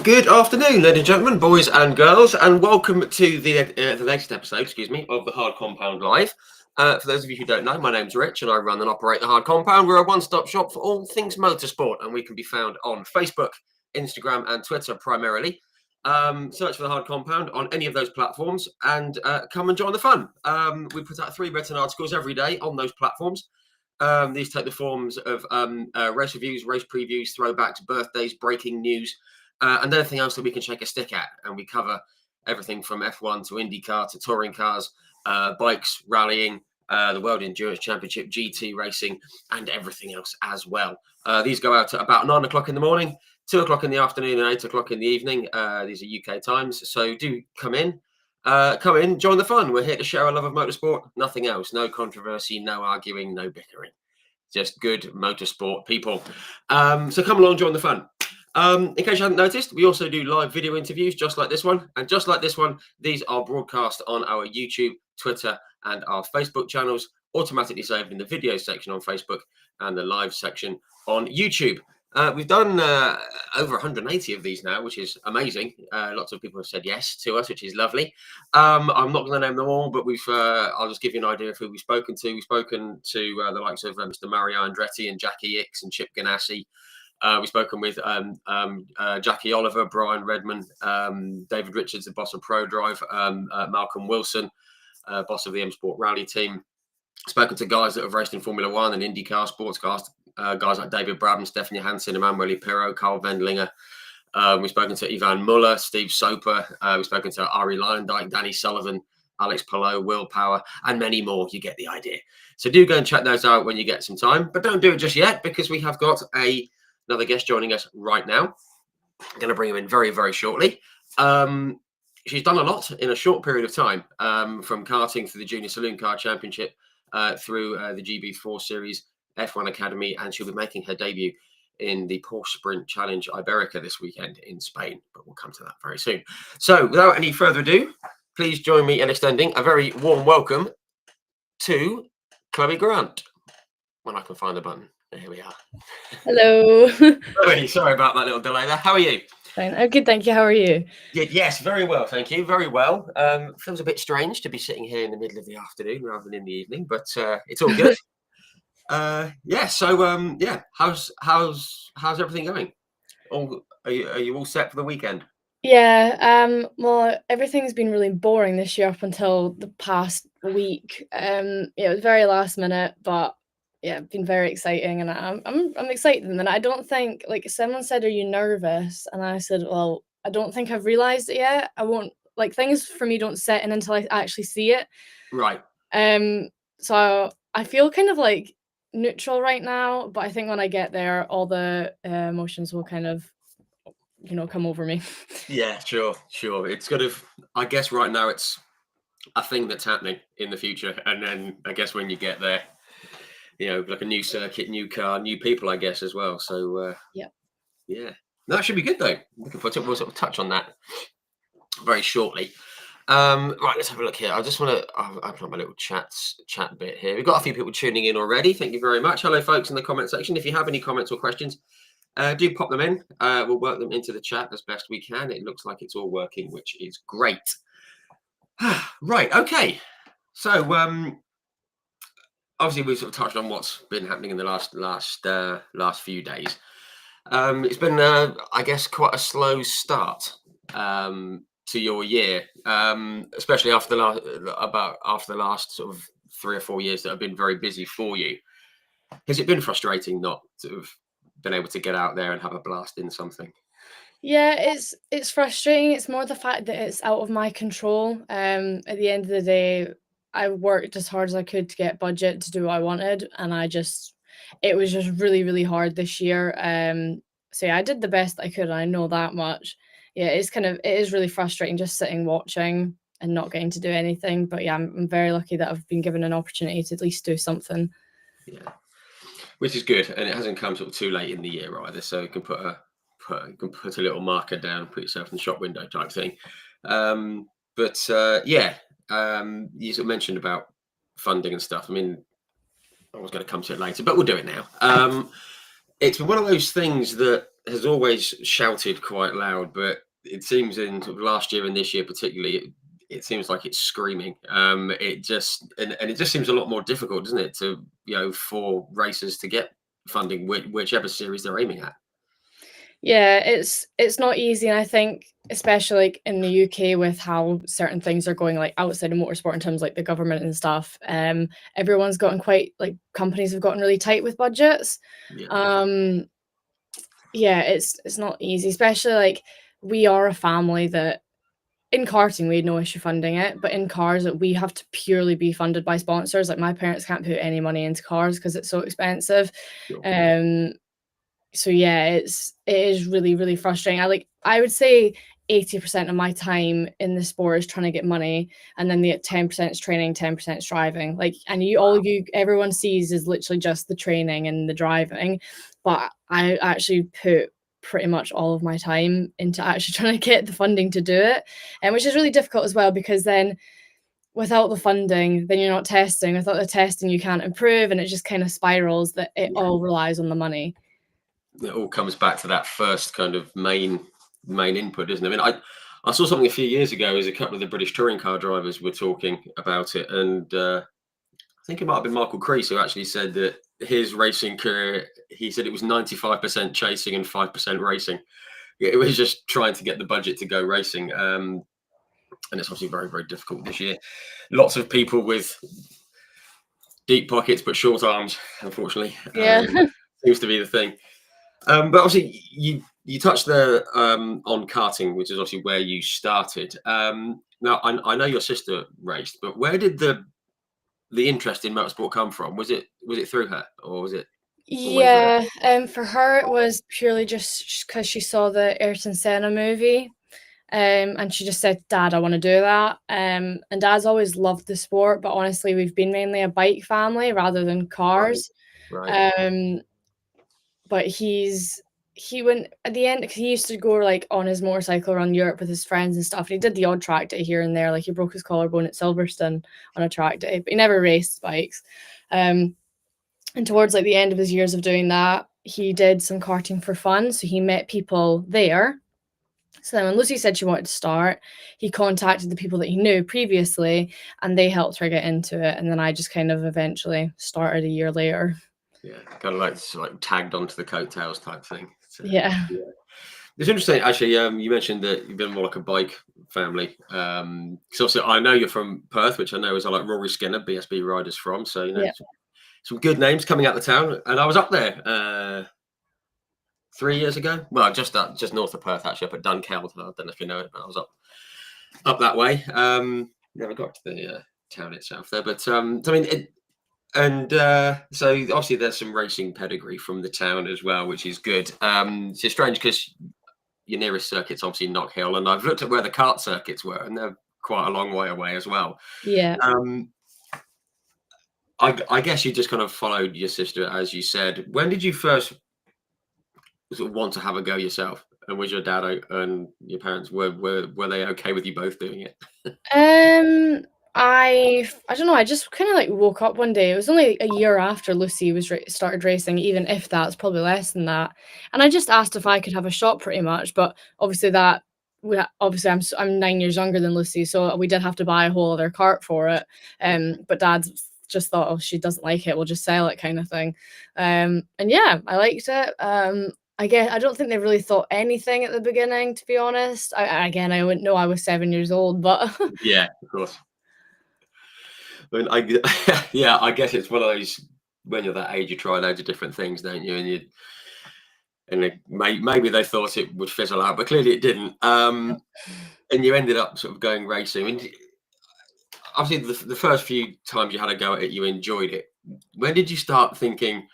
Good afternoon, ladies and gentlemen, boys and girls, and welcome to the latest episode, of the Hard Compound Live. For those of you who don't know, my name's Rich, and I run and operate the Hard Compound. We're a one-stop shop for all things motorsport, and we can be found on Facebook, Instagram, and Twitter primarily. Search for the Hard Compound on any of those platforms, and come and join the fun. We put out 3 written articles every day on those platforms. These take the forms of race reviews, race previews, throwbacks, birthdays, breaking news, and anything else that we can shake a stick at. And we cover everything from F1 to IndyCar to touring cars, bikes, rallying, the World Endurance Championship, GT racing, and everything else as well. These go out at about 9 o'clock in the morning, 2 o'clock in the afternoon, and 8 o'clock in the evening. These are UK times, so do come in. Join the fun. We're here to share our love of motorsport, nothing else. No controversy, no arguing, no bickering. Just good motorsport people. So come along, join the fun. In case you hadn't noticed, we also do live video interviews just like this one. And just like this one, these are broadcast on our YouTube, Twitter, and our Facebook channels, automatically saved in the video section on Facebook and the live section on YouTube. We've done over 180 of these now, which is amazing. Lots of people have said yes to us, which is lovely. I'm not going to name them all, but I'll just give you an idea of who we've spoken to. We've spoken to the likes of Mr. Mario Andretti and Jackie Ickx and Chip Ganassi. We've spoken with Jackie Oliver, Brian Redman, David Richards, the boss of ProDrive, Malcolm Wilson, boss of the M Sport Rally team. Spoken to guys that have raced in Formula One and IndyCar, sports cars, guys like David Brabham, Stephanie Hansen, Emanuele Pirro, Carl Wendlinger. We've spoken to Ivan Muller, Steve Soper. We've spoken to Ari Leyendijk, Danny Sullivan, Alex Palou, Will Power, and many more. You get the idea. So do go and check those out when you get some time, but don't do it just yet, because we have got another guest joining us right now. I'm going to bring him in very, very shortly. She's done a lot in a short period of time, from karting for the Junior Saloon Car Championship through the GB4 Series, F1 Academy, and she'll be making her debut in the Porsche Sprint Challenge Iberica this weekend in Spain, but we'll come to that very soon. So without any further ado, please join me in extending a very warm welcome to Chloe Grant. When I can find the button. Here we are. Hello. Sorry about that little delay there. How are you? Fine. I'm good, thank you. How are you? Yes, very well, thank you. Very well. Feels a bit strange to be sitting here in the middle of the afternoon rather than in the evening, but it's all good. How's everything going? Are you all set for the weekend? Yeah. Well, everything's been really boring this year up until the past week. It was very last minute, but yeah, been very exciting, and I'm excited. And then I don't think, like, someone said, "Are you nervous?" And I said, "Well, I don't think I've realized it yet. I won't, like, things for me don't set in until I actually see it." Right. So I feel kind of like neutral right now, but I think when I get there, all the emotions will kind of, come over me. Yeah, sure. It's kind of, I guess right now it's a thing that's happening in the future, and then I guess when you get there, like a new circuit, new car, new people, I guess, as well. So yeah, that should be good though. We'll sort of touch on that very shortly. Right, let's have a look here. I just want to open up my little chat bit here. We've got a few people tuning in already. Thank you very much. Hello, folks, in the comment section. If you have any comments or questions, do pop them in. We'll work them into the chat as best we can. It looks like it's all working, which is great. Right, okay. So obviously we've sort of touched on what's been happening in the last few days. It's been, I guess, quite a slow start to your year, especially after the last sort of 3 or 4 years that have been very busy for you. Has it been frustrating not to have been able to get out there and have a blast in something? Yeah, it's frustrating. It's more the fact that it's out of my control. At the end of the day, I worked as hard as I could to get budget to do what I wanted, and it was just really, really hard this year. So yeah, I did the best I could, and I know that much. Yeah, it is really frustrating just sitting watching and not getting to do anything. But yeah, I'm very lucky that I've been given an opportunity to at least do something. Yeah, which is good, and it hasn't come sort of too late in the year either, so you can put a little marker down, put yourself in the shop window type thing. You sort of mentioned about funding and stuff. I mean, I was going to come to it later, but we'll do it now. It's been one of those things that has always shouted quite loud, but it seems in sort of last year and this year particularly, it seems like it's screaming. It just and it just seems a lot more difficult, doesn't it, to for racers to get funding, whichever series they're aiming at. Yeah, it's not easy, and I think especially like in the UK with how certain things are going like outside of motorsport in terms of, like the government and stuff, everyone's gotten quite like companies have gotten really tight with budgets. Yeah, Um, yeah, it's not easy, especially like we are a family that in karting we had no issue funding it, but in cars that we have to purely be funded by sponsors. Like my parents can't put any money into cars because it's so expensive. sure. Um, so yeah, it is really, really frustrating. I would say 80% of my time in the sport is trying to get money, and then the 10% is training, 10% is driving. Like, and you everyone sees is literally just the training and the driving, but I actually put pretty much all of my time into actually trying to get the funding to do it, and which is really difficult as well because then without the funding, then you're not testing. Without the testing, you can't improve, and it just kind of spirals that it Yeah, all relies on the money. it all comes back to that first kind of main input, isn't it? I mean, I saw something a few years ago as a couple of the British touring car drivers were talking about it, and I think it might have been Michael Crease who actually said that his racing career, he said it was 95% chasing and 5% racing. It was just trying to get the budget to go racing. And it's obviously very, very difficult this year. Lots of people with deep pockets but short arms, unfortunately, Yeah. seems to be the thing. But obviously, you touched there on karting, which is obviously where you started. Now, I know your sister raced, but where did the interest in motorsport come from? Was it through her, or was it always there? Yeah, for her it was purely just because she saw the Ayrton Senna movie, and she just said, "Dad, I want to do that." And Dad's always loved the sport, but honestly, we've been mainly a bike family rather than Right, cars. right, Um, but he went at the end because he used to go like on his motorcycle around Europe with his friends and stuff. And he did the odd track day here and there, like he broke his collarbone at Silverstone on a track day, but he never raced bikes. Um, And towards like the end of his years of doing that, he did some karting for fun. So he met people there. So then when Lucy said she wanted to start, he contacted the people that he knew previously and they helped her get into it. And then I just kind of eventually started a year later. yeah, kind of like tagged onto the coattails type thing. Yeah. Yeah. It's interesting, actually. You mentioned that you've been more like a bike family. So obviously, I know you're from Perth, which I know is like Rory Skinner, BSB riders from. So Yeah. some good names coming out the town, and I was up there 3 years ago. Well, just north of Perth, actually, up at Dunkeld. I don't know if you know it, but I was up that way. Never got to the town itself there, but so, I mean, so obviously there's some racing pedigree from the town as well, which is good. It's just strange because your nearest circuit's obviously Knock Hill, and I've looked at where the kart circuits were, and they're quite a long way away as well. Yeah. Um, I guess you just kind of followed your sister, as you said. When did you first sort of want to have a go yourself? And was your dad and your parents were they okay with you both doing it? Um, I don't know. I just kind of like woke up one day. It was only a year after Lucy was started racing, even if that's probably less than that. And I just asked if I could have a shot, pretty much. But obviously obviously I'm 9 years younger than Lucy, so we did have to buy a whole other cart for it. But Dad just thought, oh, she doesn't like it, we'll just sell it, kind of thing. And yeah, I liked it. I guess I don't think they really thought anything at the beginning, to be honest. Again, I wouldn't know. I was 7 years old, but Yeah, of course. I mean, yeah, I guess it's one of those when you're that age, you try loads of different things, don't you? Maybe they thought it would fizzle out, but clearly it didn't. And you ended up sort of going racing. I mean, obviously, the first few times you had a go at it, you enjoyed it. When did you start thinking,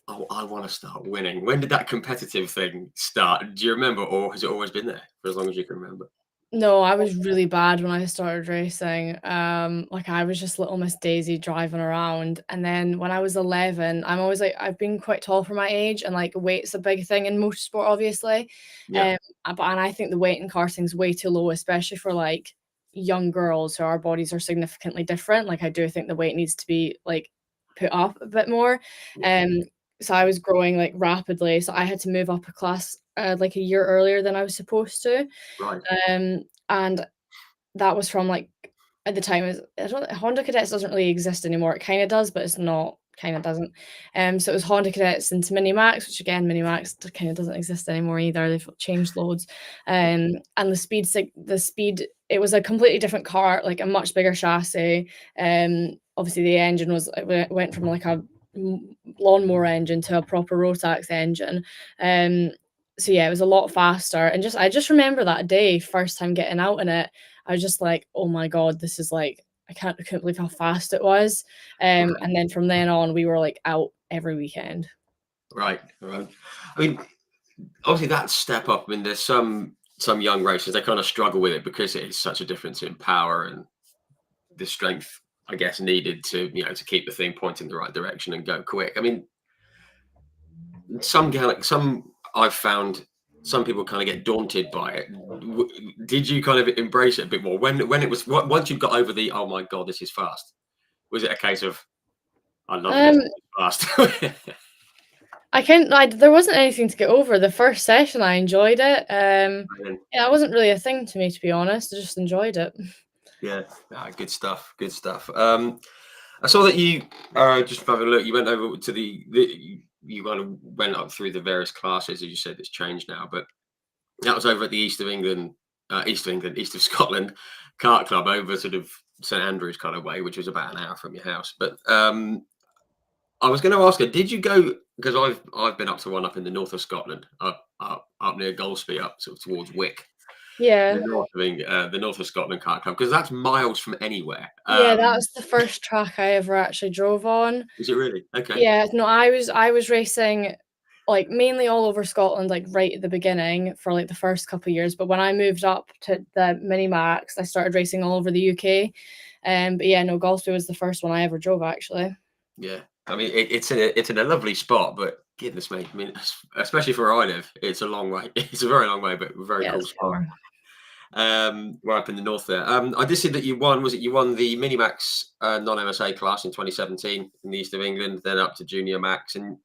"Oh, I want to start winning"? When did that competitive thing start? Do you remember, or has it always been there for as long as you can remember? no, I was really bad when I started racing. Like I was just little Miss Daisy driving around. And then when I was 11, I'm always like, I've been quite tall for my age, and like weight's a big thing in motorsport, obviously. Yeah, And I think the weight in karting's way too low, especially for like young girls who our bodies are significantly different. Like I do think the weight needs to be like put up a bit more. yeah, Um, so I was growing like rapidly. So I had to move up a class like a year earlier than I was supposed to. Right. And that was from like at the time is I don't Honda Cadets doesn't really exist anymore. It kind of does, but it's not kind of doesn't. So it was Honda Cadets into Mini Max, which again Mini Max kind of doesn't exist anymore either. They've changed loads. And the speed it was a completely different car, like a much bigger chassis. Obviously the engine went from like a lawnmower engine to a proper Rotax engine. So yeah, it was a lot faster. And I just remember that day, first time getting out in it, I was just like, oh my God, this is like, I couldn't believe how fast it was. Right. And then from then on, we were like out every weekend. Right. Right. I mean, obviously that step up. I mean, there's some young racers they kind of struggle with it because it is such a difference in power and the strength, I guess, needed to to keep the thing pointing in the right direction and go quick. I mean, some I've found some people kind of get daunted by it. Did you kind of embrace it a bit more when it was once you got over the oh my god this is fast? Was it a case of I love this Um, fast? there wasn't anything to get over. The first session, I enjoyed it. Brilliant. Yeah, it wasn't really a thing to me, to be honest. I just enjoyed it. Yeah, good stuff. Good stuff. I saw that you just have a look. You went over to you kind of went up through the various classes, as you said. It's changed now, but that was over at the East of England, East of Scotland Kart Club over sort of St Andrews kind of way, which was about an hour from your house. But I was going to ask her, did you go? Because I've been up to one up in the north of Scotland, up near Golspie, up sort of towards Wick. Yeah. The north of Scotland Kart Club, because that's miles from anywhere. Yeah, that was the first track I ever actually drove on. Is it really? Okay. Yeah, no, I was racing like mainly all over Scotland, like right at the beginning for like the first couple of years. But when I moved up to the Mini Max, I started racing all over the UK. But yeah, no, Galsby was the first one I ever drove actually. Yeah. I mean, it's in a lovely spot, but goodness me, I mean, especially for where I live, it's a long way. It's a very long way, but a very Yeah, cool it's spot. far. We're up in the north there. I did see that you won. Was it you won the Minimax non-MSA class in 2017 in the east of England, then up to Junior Max, and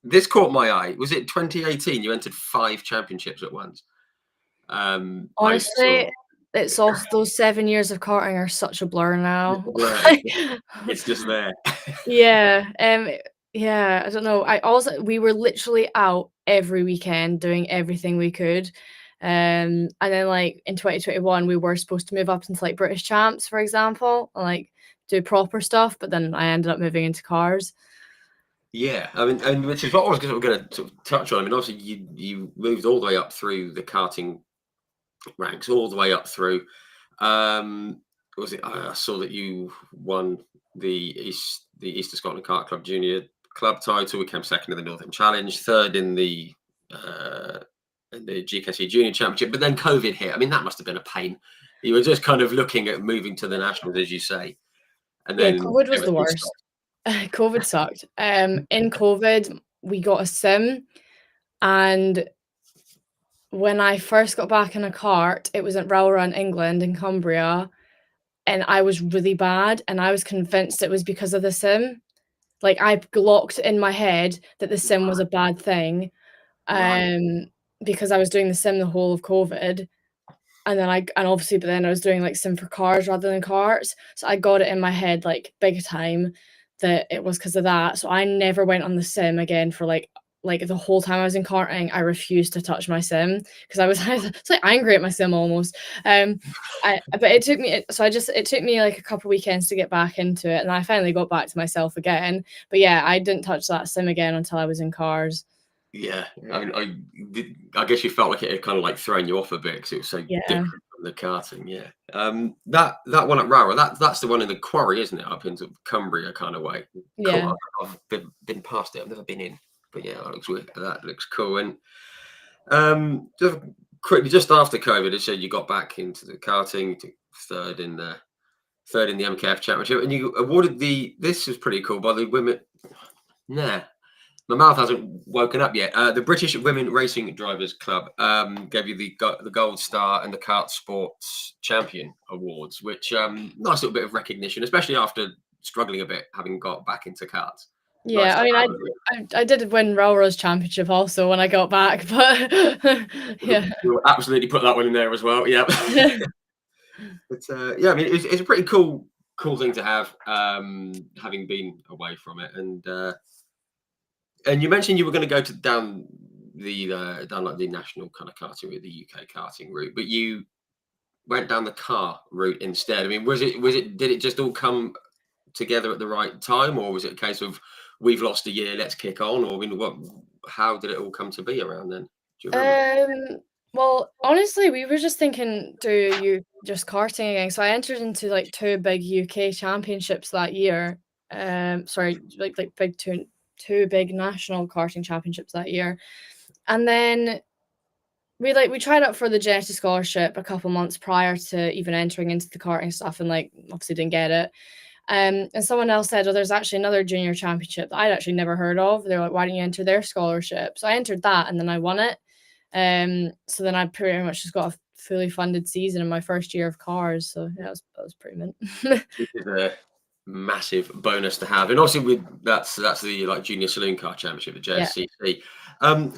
this caught my eye. Was it 2018? You entered 5 championships at once. I saw. Honestly, it's also those 7 years of karting are such a blur now. It's just there. Yeah, yeah, I don't know. We were literally out every weekend doing everything we could. And then like in 2021 we were supposed to move up into like British champs, for example, and like do proper stuff, but then I ended up moving into cars. Yeah, I mean, and which is what I was going to sort of touch on. I mean, obviously you moved all the way up through the karting ranks, all the way up through. Was it? I saw that you won the East of Scotland Kart Club Junior Club title. We came second in the Northern Challenge, third in the GKC Junior Championship. But then COVID hit. I mean, that must have been a pain. You were just kind of looking at moving to the nationals, as you say, and Yeah, then COVID was the everything worst. stopped. COVID sucked. In COVID, we got a sim, and when I first got back in a kart, it was at Row Run, England, in Cumbria, and I was really bad, and I was convinced it was because of the sim. Like, I locked in my head that the sim was a bad thing, Right. um, because I was doing the sim the whole of COVID, and obviously, but then I was doing, like, sim for cars rather than karts, so I got it in my head, like, big time that it was because of that, so I never went on the sim again for, like, the whole time I was in karting. I refused to touch my sim because I was like, angry at my sim almost, but it took me, like, a couple weekends to get back into it, and I finally got back to myself again, but yeah, I didn't touch that sim again until I was in cars. Yeah, I mean, I guess you felt like it had kind of like thrown you off a bit because it was so Yeah, different from the karting. Yeah, that one at Rara, that's the one in the quarry, isn't it? Up into Cumbria kind of way. Cool. yeah. I've been past it. I've never been in, but yeah, that looks cool. And just quickly, just after COVID, it said you got back into the karting, you took third in the MKF Championship, and you awarded this is pretty cool by the women. Nah, my mouth hasn't woken up yet. The British Women Racing Drivers Club gave you the Gold Star and the Kart Sports Champion Awards, which nice little bit of recognition, especially after struggling a bit, having got back into karts. Yeah, I mean, I did win Railroads Championship also when I got back, but yeah. We'll absolutely put that one in there as well. Yeah. But yeah, I mean, it's a pretty cool thing to have, having been away from it. And you mentioned you were going to go to down like the national kind of karting route, the UK karting route, but you went down the car route instead. I mean, did it just all come together at the right time, or was it a case of we've lost a year, let's kick on? Or I mean, how did it all come to be around then? Do you remember? Well, honestly, we were just thinking, do you just karting again? So I entered into like two big UK championships that year. Sorry, like big two big national karting championships that year. And then we tried out for the JSCC scholarship a couple months prior to even entering into the karting stuff, and like obviously didn't get it. And someone else said, "Oh, there's actually another junior championship that I'd actually never heard of." They're like, "Why don't you enter their scholarship?" So I entered that, and then I won it. So then I pretty much just got a fully funded season in my first year of cars. So yeah, that was pretty mint. Which is a massive bonus to have, and obviously that's the like junior saloon car championship, the Yeah. JSCC.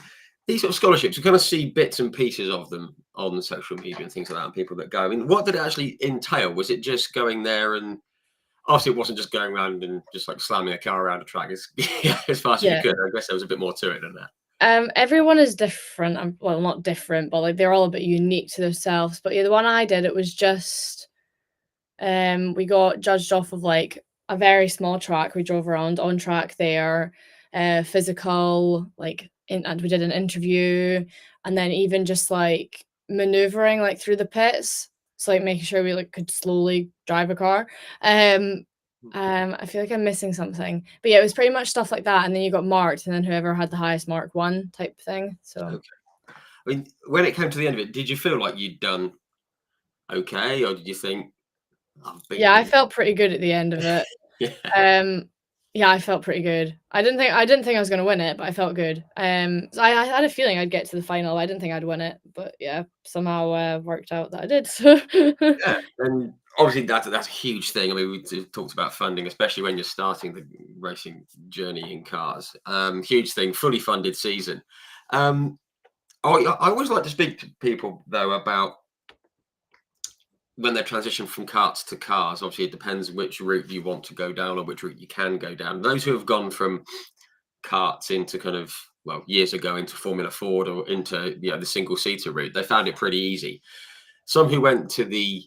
These sort of scholarships, you kind of see bits and pieces of them on social media and things like that, and people that go. I mean, what did it actually entail? Was it just going there and obviously it wasn't just going around and just like slamming a car around a track as, as fast as you Yeah. could? I guess there was a bit more to it than that. Everyone is different. Well, not different, but like they're all a bit unique to themselves. But yeah, the one I did, it was just we got judged off of like a very small track. We drove around on track there, physical, and we did an interview, and then even just like maneuvering like through the pits. So like making sure we like could slowly drive a car. I feel like I'm missing something, but yeah, it was pretty much stuff like that. And then you got marked, and then whoever had the highest mark won, type thing. So Okay. I mean, when it came to the end of it, did you feel like you'd done okay, or did you think I've yeah, I beaten? felt pretty good at the end of it. Yeah. Yeah, I felt pretty good. I didn't think I was gonna win it, but I felt good. So I had a feeling I'd get to the final. I didn't think I'd win it, but yeah, somehow worked out that I did. So Yeah, and obviously that's a huge thing. I mean, talked about funding, especially when you're starting the racing journey in cars. Huge thing, fully funded season. Um, I always like to speak to people though about when they transition from karts to cars. Obviously, it depends which route you want to go down or which route you can go down. Those who have gone from karts into kind of years ago into Formula Ford or into the single seater route, they found it pretty easy. Some who went to the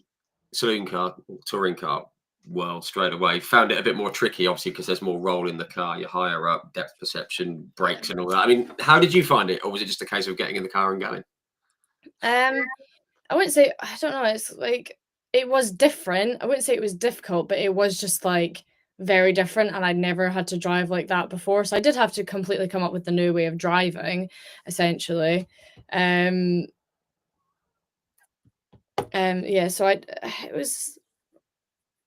saloon car, touring car world straight away found it a bit more tricky, obviously, because there's more roll in the car, you're higher up, depth perception, brakes, and all that. I mean, how did you find it, or was it just a case of getting in the car and going? um I wouldn't say I don't know, it's like it was different. I wouldn't say it was difficult, but it was just like very different, and I'd never had to drive like that before. So I did have to completely come up with a new way of driving, essentially. Um yeah, so it was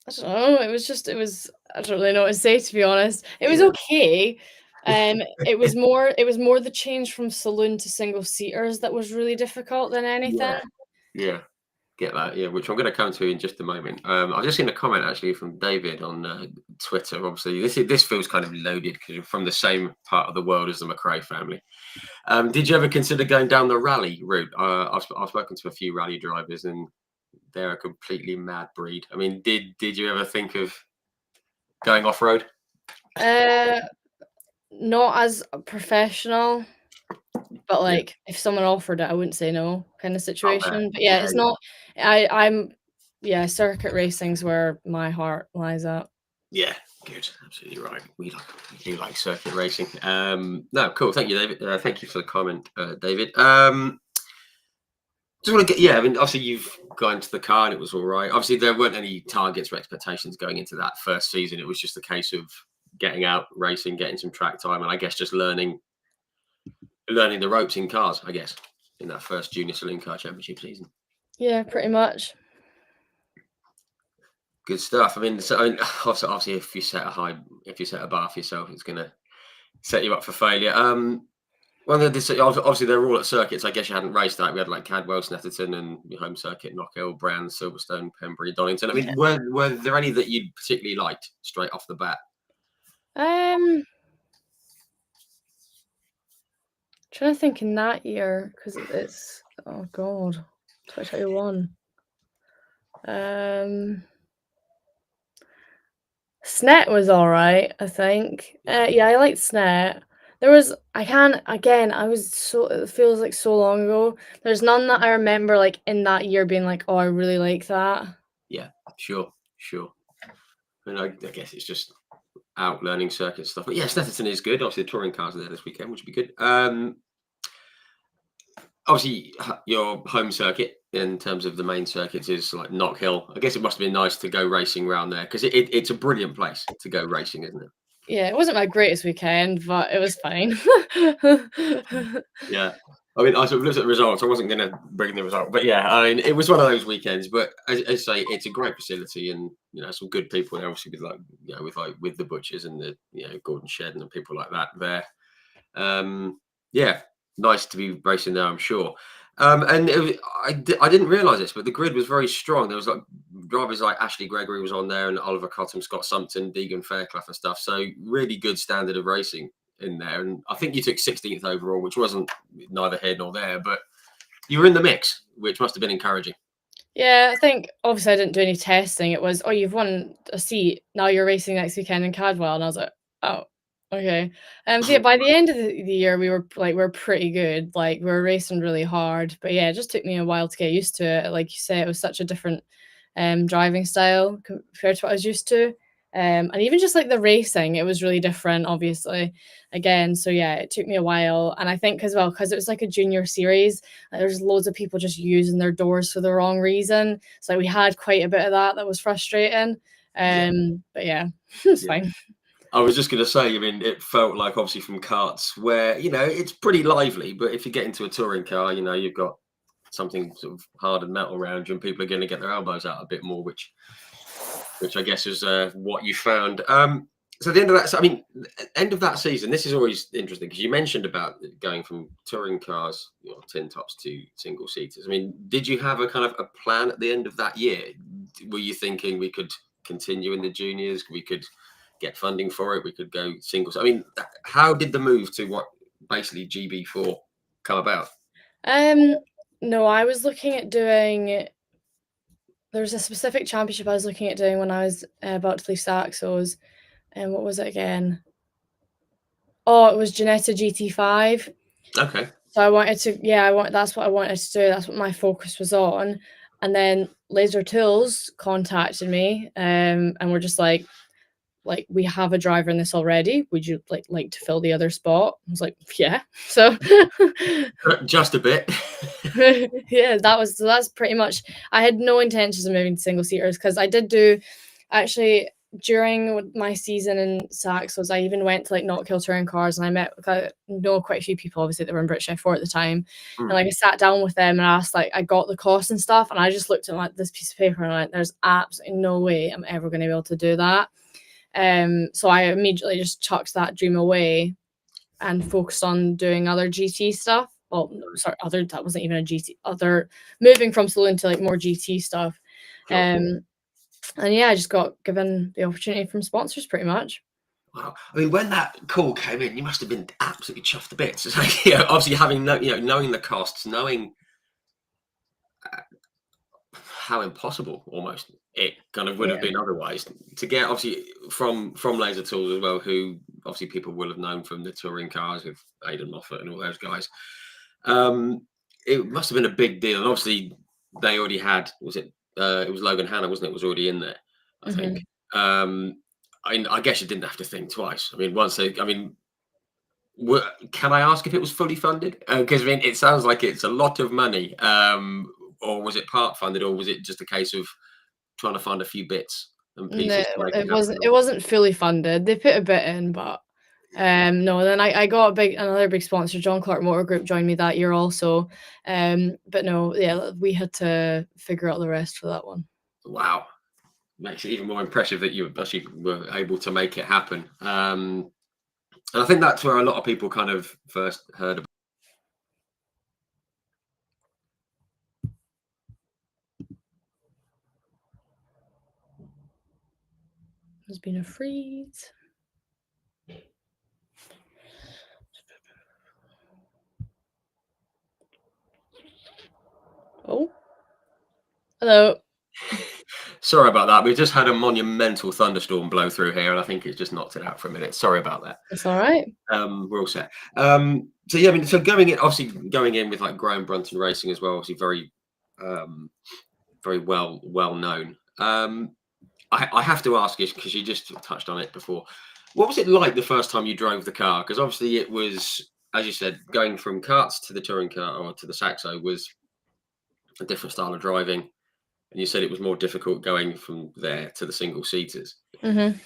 I don't know, it was I don't really know what to say, to be honest. It was Yeah, okay. It was more the change from saloon to single seaters that was really difficult than anything. yeah, yeah. Get that, yeah, which I'm going to come to in just a moment. I've just seen a comment actually from David on Twitter. Obviously, this feels kind of loaded because you're from the same part of the world as the McRae family. Did you ever consider going down the rally route? I've spoken to a few rally drivers, and they're a completely mad breed. I mean, did you ever think of going off road? Uh Not as a professional, but, Yeah. like, if someone offered it, I wouldn't say no kind of Oh, man. situation. But, yeah, Yeah, it's not I'm yeah, circuit racing's where my heart lies at. yeah, good, absolutely right. We do like circuit racing. No, cool. Thank you, David. Thank you for the comment, David. Just want to get, yeah, I mean, obviously you've gone into the car and it was all right. Obviously, there weren't any targets or expectations going into that first season. It was just a case of getting out, racing, getting some track time, and I guess just learning the ropes in cars, I guess, in that first junior saloon car championship season. Yeah, pretty much. Good stuff. I mean, so I mean, obviously, if you set a bar for yourself, it's going to set you up for failure. Well, obviously they're all at circuits. I guess you hadn't raced that. We had like Cadwell, Snetterton, and your home circuit, Knockhill, Brands, Silverstone, Pembury, Donington. I mean, Yeah. were there any that you particularly liked straight off the bat? Um Trying to think in that year because it's oh god, 2021. Um, Snet was all right, I think. Yeah. Yeah, I liked Snet. There was I can't again. I was so it feels like so long ago. There's none that I remember like in that year being like, oh, I really like that. Yeah, sure, sure. And I guess it's just out learning circuit stuff. But yeah, Snetterton is good. Obviously, the touring cars are there this weekend, which would be good. Obviously, your home circuit in terms of the main circuits is like Knock Hill. I guess it must have been nice to go racing around there because it's a brilliant place to go racing, isn't it? Yeah, it wasn't my greatest weekend, but it was fine. Yeah. I mean, I sort of looked at the results. I wasn't going to bring the result, but yeah, I mean, it was one of those weekends. But as I say, it's a great facility, and some good people there. Obviously, with with the butchers and the Gordon Shed and the people like that there. Yeah, nice to be racing there, I'm sure. And I didn't realise this, but the grid was very strong. There was like drivers like Ashley Gregory was on there, and Oliver Cottam, Scott Sumpton, Deegan Fairclough, and stuff. So really good standard of racing in there. And I think you took 16th overall, which wasn't neither here nor there, but you were in the mix, which must have been encouraging. Yeah, I think obviously I didn't do any testing. It was, oh, you've won a seat. Now you're racing next weekend in Cadwell, and I was like, oh, okay. So yeah, by the end of the year, we were pretty good. Like we were racing really hard, but yeah, it just took me a while to get used to it. Like you say, it was such a different driving style compared to what I was used to. And even just like the racing, it was really different, obviously. Again, so yeah, it took me a while, and I think as well because it was like a junior series, there's loads of people just using their doors for the wrong reason. So we had quite a bit of that was frustrating. Yeah, But yeah, it's yeah. fine. I was just going to say, I mean, it felt like obviously from karts where, it's pretty lively, but if you get into a touring car, you've got something sort of hard and metal around you and people are going to get their elbows out a bit more, which I guess is what you found. So the end of that, I mean, end of that season, this is always interesting because you mentioned about going from touring cars, tin tops to single seaters. I mean, did you have a kind of a plan at the end of that year? Were you thinking we could continue in the juniors? We could get funding for it. We could go singles. I mean, how did the move to what basically GB4 come about? Um, no, I was looking at doing. There was a specific championship I was looking at doing when I was about to leave Saxos, and what was it again? Oh, it was Ginetta GT5. Okay. So I wanted to, yeah, that's what I wanted to do. That's what my focus was on. And then Laser Tools contacted me, and we're just like we have a driver in this already. Would you like to fill the other spot? I was like, yeah. So Just a bit. yeah, that's pretty much. I had no intentions of moving to single seaters because I did do actually during my season in Saxos, I even went to like Knock Hill touring cars and I met I know quite a few people obviously that were in British F4 at the time. And like I sat down with them and asked, like I got the cost and stuff, and I just looked at like this piece of paper and I went, there's absolutely no way I'm ever going to be able to do that. So I immediately just chucked that dream away and focused on doing other GT stuff. Well, no, sorry, that wasn't even a GT. Other moving from saloon to like more GT stuff. Sure. And yeah, I just got given the opportunity from sponsors pretty much. Wow. I mean, when that call came in, you must have been absolutely chuffed to bits. So, obviously having knowing the costs, knowing how impossible almost it kind of would have Yeah. been otherwise to get obviously from Laser Tools as well, who obviously people will have known from the touring cars with Aidan Moffat and all those guys. It must have been a big deal, and obviously they already had it was Logan Hannah, wasn't it? Was already in there, I think. I guess you didn't have to think twice. I mean, can I ask if it was fully funded? Because I mean, it sounds like it's a lot of money. Or was it part funded, or was it just a case of trying to find a few bits and No, pieces to make it it happen? wasn't. It wasn't fully funded. They put a bit in, but no. Then I got another big sponsor, John Clark Motor Group, joined me that year also. But no, yeah, we had to figure out the rest for that one. Wow, makes it even more impressive that you actually were able to make it happen. And I think that's where a lot of people kind of first heard about. There's been a freeze. Oh, hello. Sorry about that. We've just had a monumental thunderstorm blow through here, and I think it's just knocked it out for a minute. Sorry about that. It's all right. We're all set. So yeah, I mean, so going in with like Graham Brunton Racing as well, obviously um, very well known. I have to ask you because you just touched on it before. What was it like the first time you drove the car? Because obviously it was, as you said, going from karts to the touring car or to the Saxo was a different style of driving, and you said it was more difficult going from there to the single seaters. Mhm.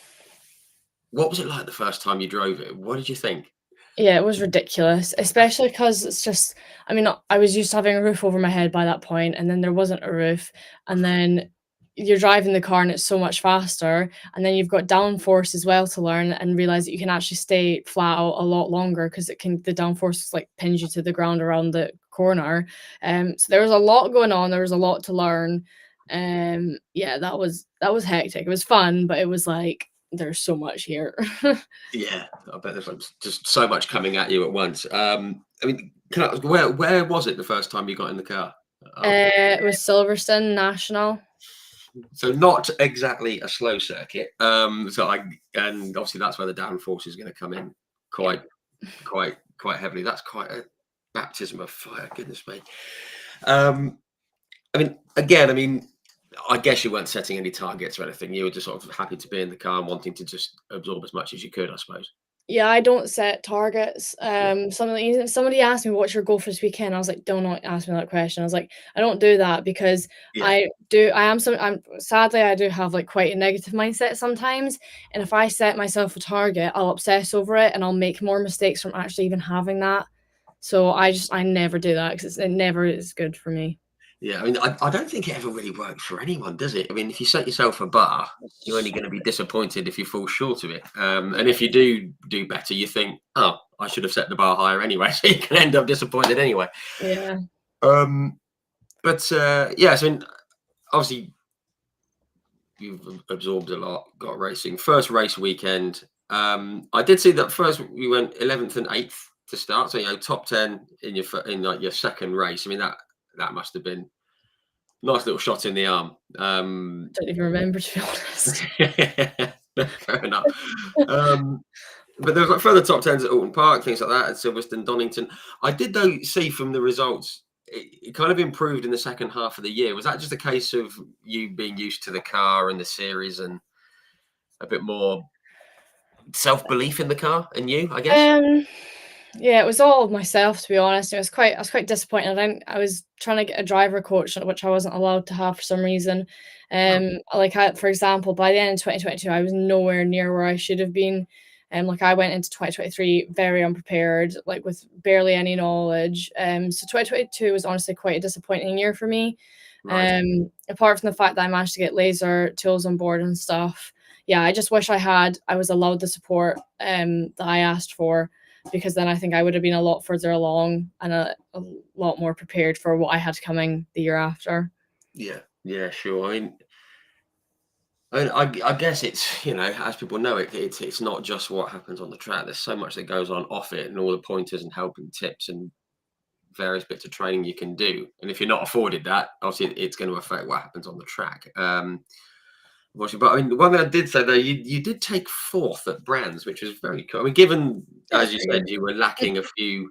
What was it like the first time you drove it? What did you think? Yeah, it was ridiculous, especially because it's just I mean, I was used to having a roof over my head by that point, and then there wasn't a roof, and then you're driving the car and it's so much faster, and then you've got downforce as well to learn and realize that you can actually stay flat out a lot longer because the downforce like pins you to the ground around the corner. So there was a lot going on. There was a lot to learn. Yeah, that was hectic. It was fun, but it was like there's so much here. Yeah, I bet there's like just so much coming at you at once. I mean, can I ask, where was it the first time you got in the car? Oh, It was Silverstone National. so not exactly a slow circuit. And obviously that's where the downforce is going to come in Yeah. quite heavily. That's quite a baptism of fire. Goodness me. Um, I mean, again, I mean, I guess you weren't setting any targets or anything. You were just sort of happy to be in the car and wanting to just absorb as much as you could, I suppose. Yeah, I don't set targets. Yeah. Somebody asked me, "What's your goal for this weekend?" I was like, "Do not ask me that question." I was like, "I don't do that because Yeah. I'm sadly, I do have, like, quite a negative mindset sometimes, and if I set myself a target, I'll obsess over it, and I'll make more mistakes from actually even having that. So I never do that because it never is good for me. Yeah, I mean, I don't think it ever really works for anyone, does it? I mean, if you set yourself a bar, you're only going to be disappointed if you fall short of it. And if you do better, you think, oh, I should have set the bar higher anyway. So you can end up disappointed anyway. Yeah. Um, but yeah, so obviously you've absorbed a lot, got racing. First race weekend, I did see that first we went 11th and 8th to start. So, top 10 in in like your second race. I mean, that must have been nice little shot in the arm. Don't even remember, to be honest. Fair enough. Um, but there was like further top tens at Alton Park, things like that, at Silverstone, Donington. I did though see from the results, it kind of improved in the second half of the year. Was that just a case of you being used to the car and the series and a bit more self belief in the car and you, I guess? Um Yeah, it was all myself, to be honest. I was quite disappointed. I was trying to get a driver coach, which I wasn't allowed to have for some reason. Oh, For example, by the end of 2022, I was nowhere near where I should have been. Like I went into 2023 very unprepared, like with barely any knowledge. So 2022 was honestly quite a disappointing year for me. right. Apart from the fact that I managed to get laser tools on board and stuff. Yeah, I just wish I was allowed the support that I asked for, because then I think I would have been a lot further along and a lot more prepared for what I had coming the year after. Yeah, yeah, sure. I guess it's as people know it's not just what happens on the track. There's so much that goes on off it, and all the pointers and help and tips and various bits of training you can do. And if you're not afforded that, obviously it's going to affect what happens on the track. Unfortunately, but I mean, the one thing I did say though, you did take fourth at Brands, which was very cool. I mean, given Yeah, as it's you pretty said, good. you were lacking a few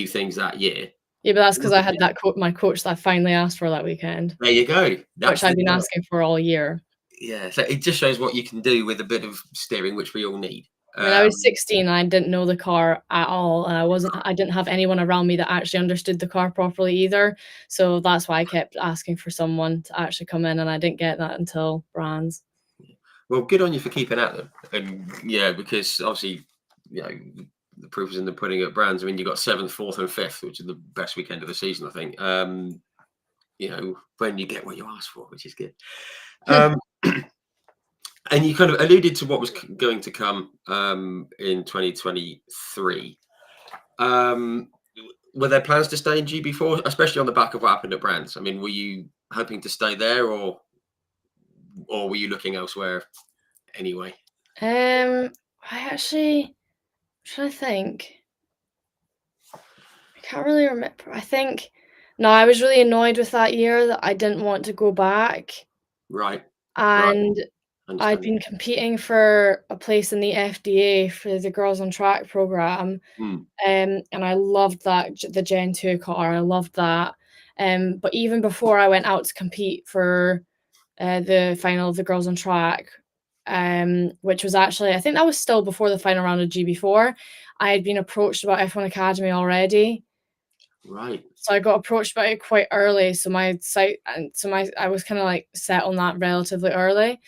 things that year. Yeah, but that's because I had my coach that I finally asked for that weekend, There you go. which That's I've the been guy. asking for all year. Yeah. So it just shows what you can do with a bit of steering, which we all need. I mean, I was Um, 16 and I didn't know the car at all, and I didn't have anyone around me that actually understood the car properly either. So that's why I kept asking for someone to actually come in, and I didn't get that until Brands. Well, good on you for keeping at them. And yeah, because obviously, you know, the proof is in the pudding at Brands. I mean, you got seventh, fourth, and fifth, which is the best weekend of the season, I think. When you get what you ask for, which is good. Um, and you kind of alluded to what was going to come in 2023. Um, were there plans to stay in GB4, especially on the back of what happened at Brands? I mean, were you hoping to stay there, or were you looking elsewhere anyway? I actually trying to think. I can't really remember. I think No, I was really annoyed with that year that I didn't want to go back, Right. Right. and I'd Understand. been competing for a place in the FDA for the Girls on Track program, Mm. and I loved that the Gen 2 car, I loved that, but even before I went out to compete for, the final of the Girls on Track, which was actually I think that was still before the final round of GB4, I had been approached about F1 Academy already. Right. So I got approached by it quite early, so my site and so my I was kinda, like, set on that relatively early,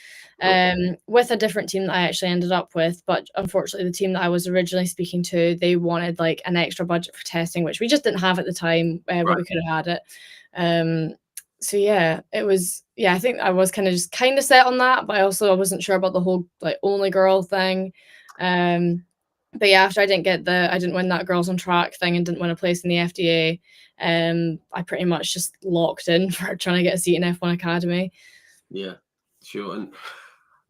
Okay. with a different team that I actually ended up with, but unfortunately, the team that I was originally speaking to, they wanted, like, an extra budget for testing, which we just didn't have at the time, but Right. we could have had it. So yeah, it was yeah, I think I was kinda set on that, but I wasn't sure about the whole, like, only girl thing, um, but yeah, after I didn't win that Girls on Track thing and didn't win a place in the FDA, I pretty much just locked in for trying to get a seat in F1 Academy. Yeah. Sure. And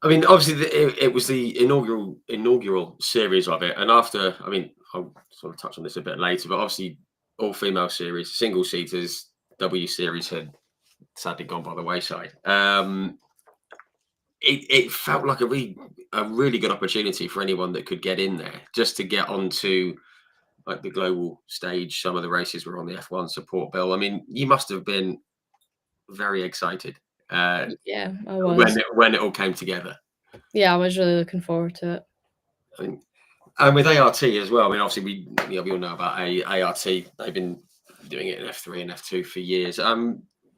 I mean, obviously, it was the inaugural series of it, and after, I mean, I'll sort of touch on this a bit later, but obviously, all female series, single seaters, W series had sadly gone by the wayside. It felt like a really good opportunity for anyone that could get in there, just to get onto like the global stage. Some of the races were on the F1 support bill. I mean, you must have been very excited Yeah, I when was. when it all came together. Yeah, I was really looking forward to it. I mean, and with ART as well. I mean, obviously, we all know about ART. They've been doing it in F3 and F2 for years.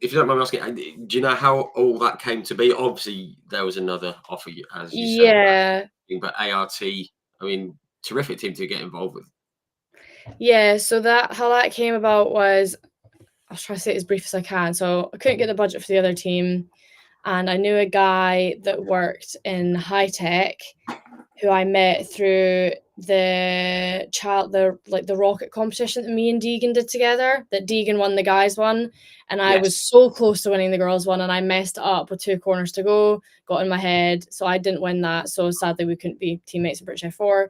If you don't mind me asking, do you know how all that came to be? Obviously, there was another offer, as you said, Yeah. but ART. I mean, terrific team to get involved with. Yeah, so that how that came about was I'll try to say it as brief as I can. So I couldn't get the budget for the other team, and I knew a guy that worked in high tech who I met through the rocket competition that me and Deegan did together, that Deegan won, the guys one, and I was Yes. so close to winning the girls one, and I messed it up with 2 corners to go, got in my head, so I didn't win that, so sadly we couldn't be teammates in British F4.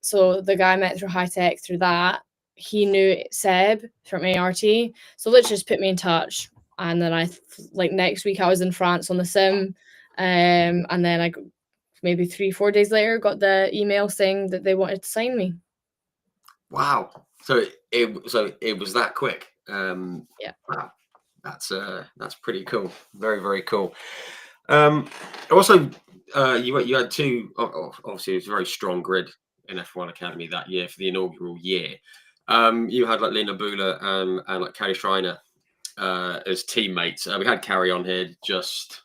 So the guy I met through high tech through that, he knew Seb from ART, so literally just put me in touch, and then like next week I was in France on the sim, and then maybe 3, 4 days later, got the email saying that they wanted to sign me. Wow. So it was that quick. Yeah. Wow. That's pretty cool. Very, very cool. Um, also, you had two. Obviously, it was a very strong grid in F1 Academy that year for the inaugural year. You had like Lena Bula and like Carrie Schreiner as teammates. We had Carrie on here just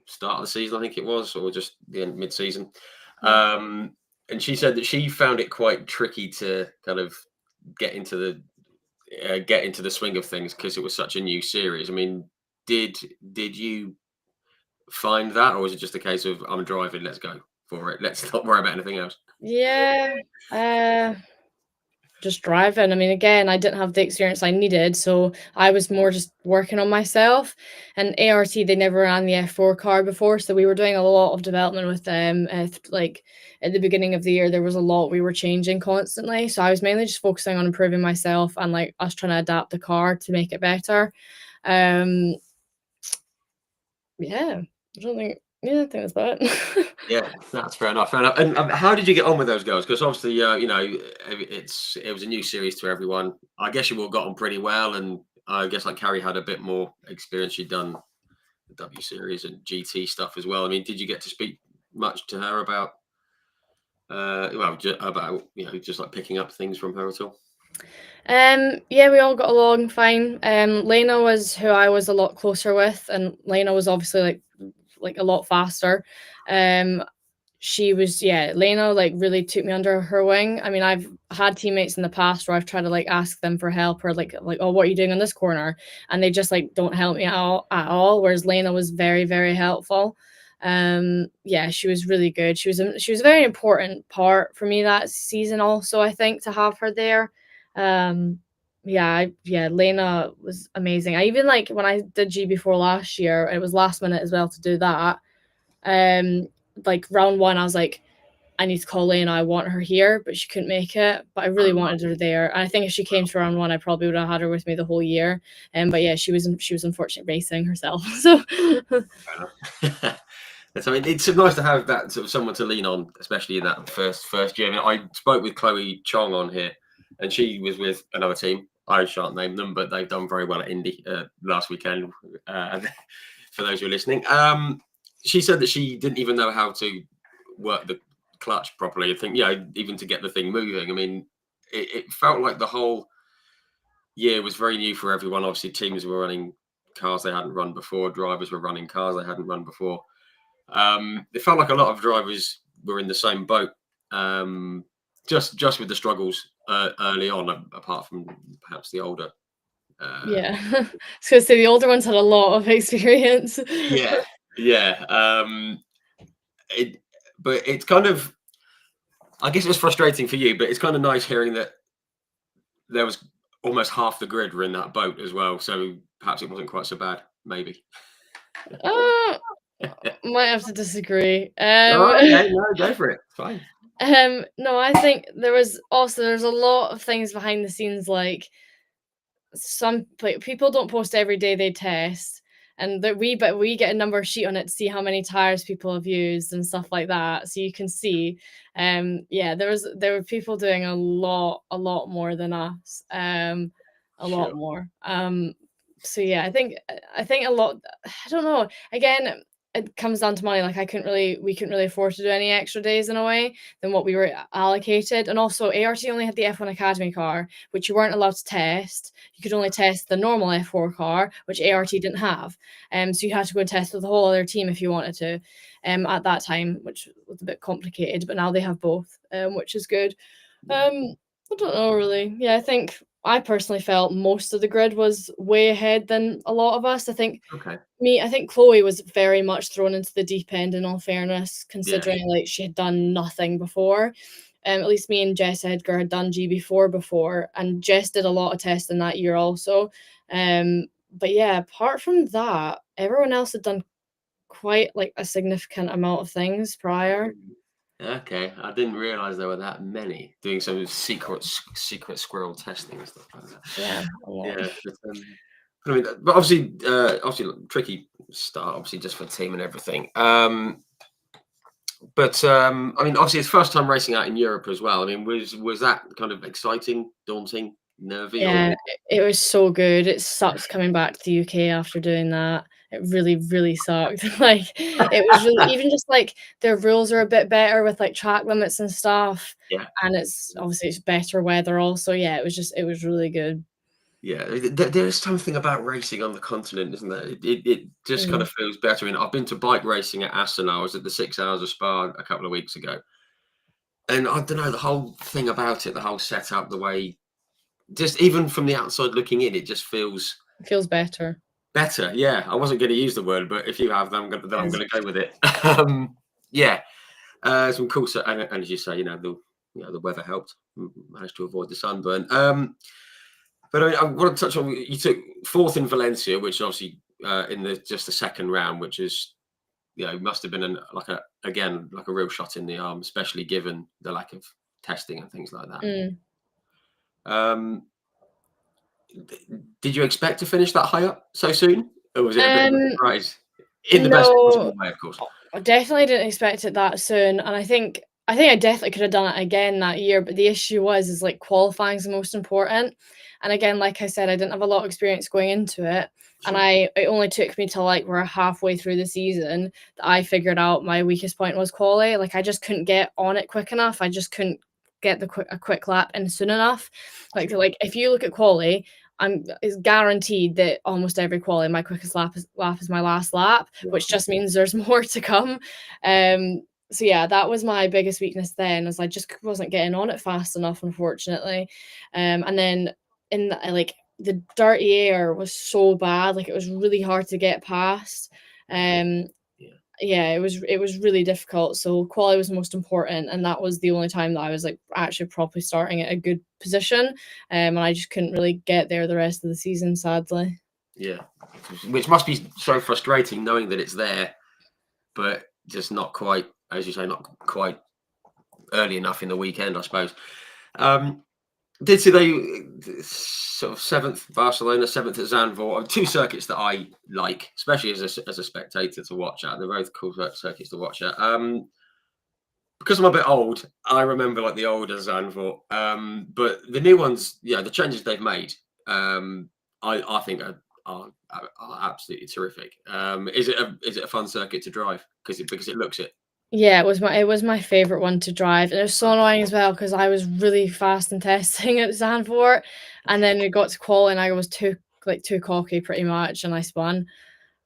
start of the season, I think it was, or just the end mid-season. Yeah. And she said that she found it quite tricky to kind of get into the swing of things because it was such a new series. I mean, did did you find that, or was it just a case of I'm driving, let's go for it, let's not worry about anything else? Yeah. Uh, just driving. I mean, again, I didn't have the experience I needed, so I was more just working on myself. And ART, they never ran the F4 car before, so we were doing a lot of development with them. Like at the beginning of the year, there was a lot we were changing constantly. So I was mainly just focusing on improving myself and like us trying to adapt the car to make it better. Um, Yeah, I don't think yeah, I think that's about it. Yeah, that's fair enough. Fair enough. And how did you get on with those girls? Because obviously, it was a new series to everyone. I guess you all got on pretty well, and I guess like Carrie had a bit more experience. She'd done the W series and GT stuff as well. I mean, did you get to speak much to her about, about just like picking up things from her at all? Yeah, we all got along fine. Lena was who I was a lot closer with, and Lena was obviously like a lot faster. Um, she was yeah, Lena like really took me under her wing. I mean, I've had teammates in the past where I've tried to like ask them for help or like oh, what are you doing on this corner? And they just like don't help me at all. Whereas Lena was very, very helpful. Yeah, she was really good. She was a very important part for me that season also, I think, to have her there. Um yeah, Lena was amazing. I even like when I did GB4 last year, it was last minute as well to do that. Um like round one, I was like, I need to call Lena, I want her here, but she couldn't make it. But I really wanted her there. And I think if she came to round one, I probably would have had her with me the whole year. But yeah, she was unfortunately racing herself. So So it's nice to have that sort of someone to lean on, especially in that first year. I mean, I spoke with Chloe Chong on here, and she was with another team. I shan't name them, but they've done very well at Indy last weekend. For those who are listening, she said that she didn't even know how to work the clutch properly. I think, even to get the thing moving. I mean, it felt like the whole year was very new for everyone. Obviously, teams were running cars they hadn't run before. Drivers were running cars they hadn't run before. It felt like a lot of drivers were in the same boat, just with the struggles early on, apart from perhaps the older. yeah, I was gonna say the older ones had a lot of experience. Yeah. But it's kind of, I guess it was frustrating for you, but it's kind of nice hearing that there was almost half the grid were in that boat as well. So perhaps it wasn't quite so bad, maybe. Might have to disagree. Okay, no, go for it. It's fine. No, I think there's a lot of things behind the scenes, like some people don't post every day they test, and that we get a number sheet on it to see how many tires people have used and stuff like that, so you can see. There were people doing a lot more than us, a lot Sure. more. So yeah, I think a lot. I don't know. Again, it comes down to money. Like we couldn't really afford to do any extra days in a way than what we were allocated. And also ART only had the F1 Academy car, which you weren't allowed to test. You could only test the normal F4 car, which ART didn't have. So you had to go and test with the whole other team if you wanted to, at that time, which was a bit complicated, but now they have both, which is good. I don't know really. Yeah, I think I personally felt most of the grid was way ahead than a lot of us. I think Chloe was very much thrown into the deep end, in all fairness, considering like she had done nothing before. At least me and Jess Edgar had done GB4 before, and Jess did a lot of testing that year also. But yeah, apart from that, everyone else had done quite like a significant amount of things prior. Okay, I didn't realize there were that many doing some secret squirrel testing and stuff like that. Yeah, a lot. Yeah, I mean, but obviously tricky start, obviously just for the team and everything. I mean, obviously it's first time racing out in Europe as well. I mean, was that kind of exciting, daunting, nervy? Yeah, it was so good. It sucked coming back to the UK after doing that. It really, really sucked. Like it was really, even just like their rules are a bit better with like track limits and stuff. Yeah. And it's obviously it's better weather also. Yeah, it was really good. Yeah, there's something about racing on the continent, isn't there? It just kind of feels better. I mean, I've been to bike racing at Aston. I was at the 6 Hours of Spa a couple of weeks ago. And I don't know, the whole thing about it, the whole setup, the way, just even from the outside looking in, it just feels better. better. Yeah, I wasn't going to use the word, but if you have, then I'm going to go with it. Yeah, some cool stuff. And as you say, the weather helped. Managed to avoid the sunburn. But I want to touch on, you took fourth in Valencia, which obviously in the second round, which is, must have been a real shot in the arm, especially given the lack of testing and things like that. Did you expect to finish that high up so soon, or was it a bit of a surprise? In the best possible way, of course. I definitely didn't expect it that soon, and I think I definitely could have done it again that year. But the issue is like qualifying is the most important. And again, like I said, I didn't have a lot of experience going into it. Sure. And it only took me till like we're halfway through the season that I figured out my weakest point was quali. Like I just couldn't get on it quick enough. I just couldn't get a quick lap in soon enough. Like if you look at quali, it's guaranteed that almost every quali my quickest lap is my last lap, which just means there's more to come. So yeah, that was my biggest weakness then, as I just wasn't getting on it fast enough, unfortunately. And then in the dirty air was so bad, like it was really hard to get past. It was really difficult. So quali was the most important, and that was the only time that I was like actually properly starting at a good position. And I just couldn't really get there the rest of the season, sadly. Yeah, which must be so frustrating knowing that it's there, but just not quite, as you say, not quite early enough in the weekend, I suppose. Um, did see they sort of seventh Barcelona, seventh at Zandvoort, two circuits that I like, especially as a spectator to watch at. They're both cool circuits to watch at. Because I'm a bit old, I remember like the older Zandvoort. But the new ones, yeah, the changes they've made, I think are absolutely terrific. Is it a fun circuit to drive because it looks it? Yeah, it was my favorite one to drive, and it was so annoying as well because I was really fast in testing at Zandvoort, and then it got to qual and I was too cocky pretty much, and I spun,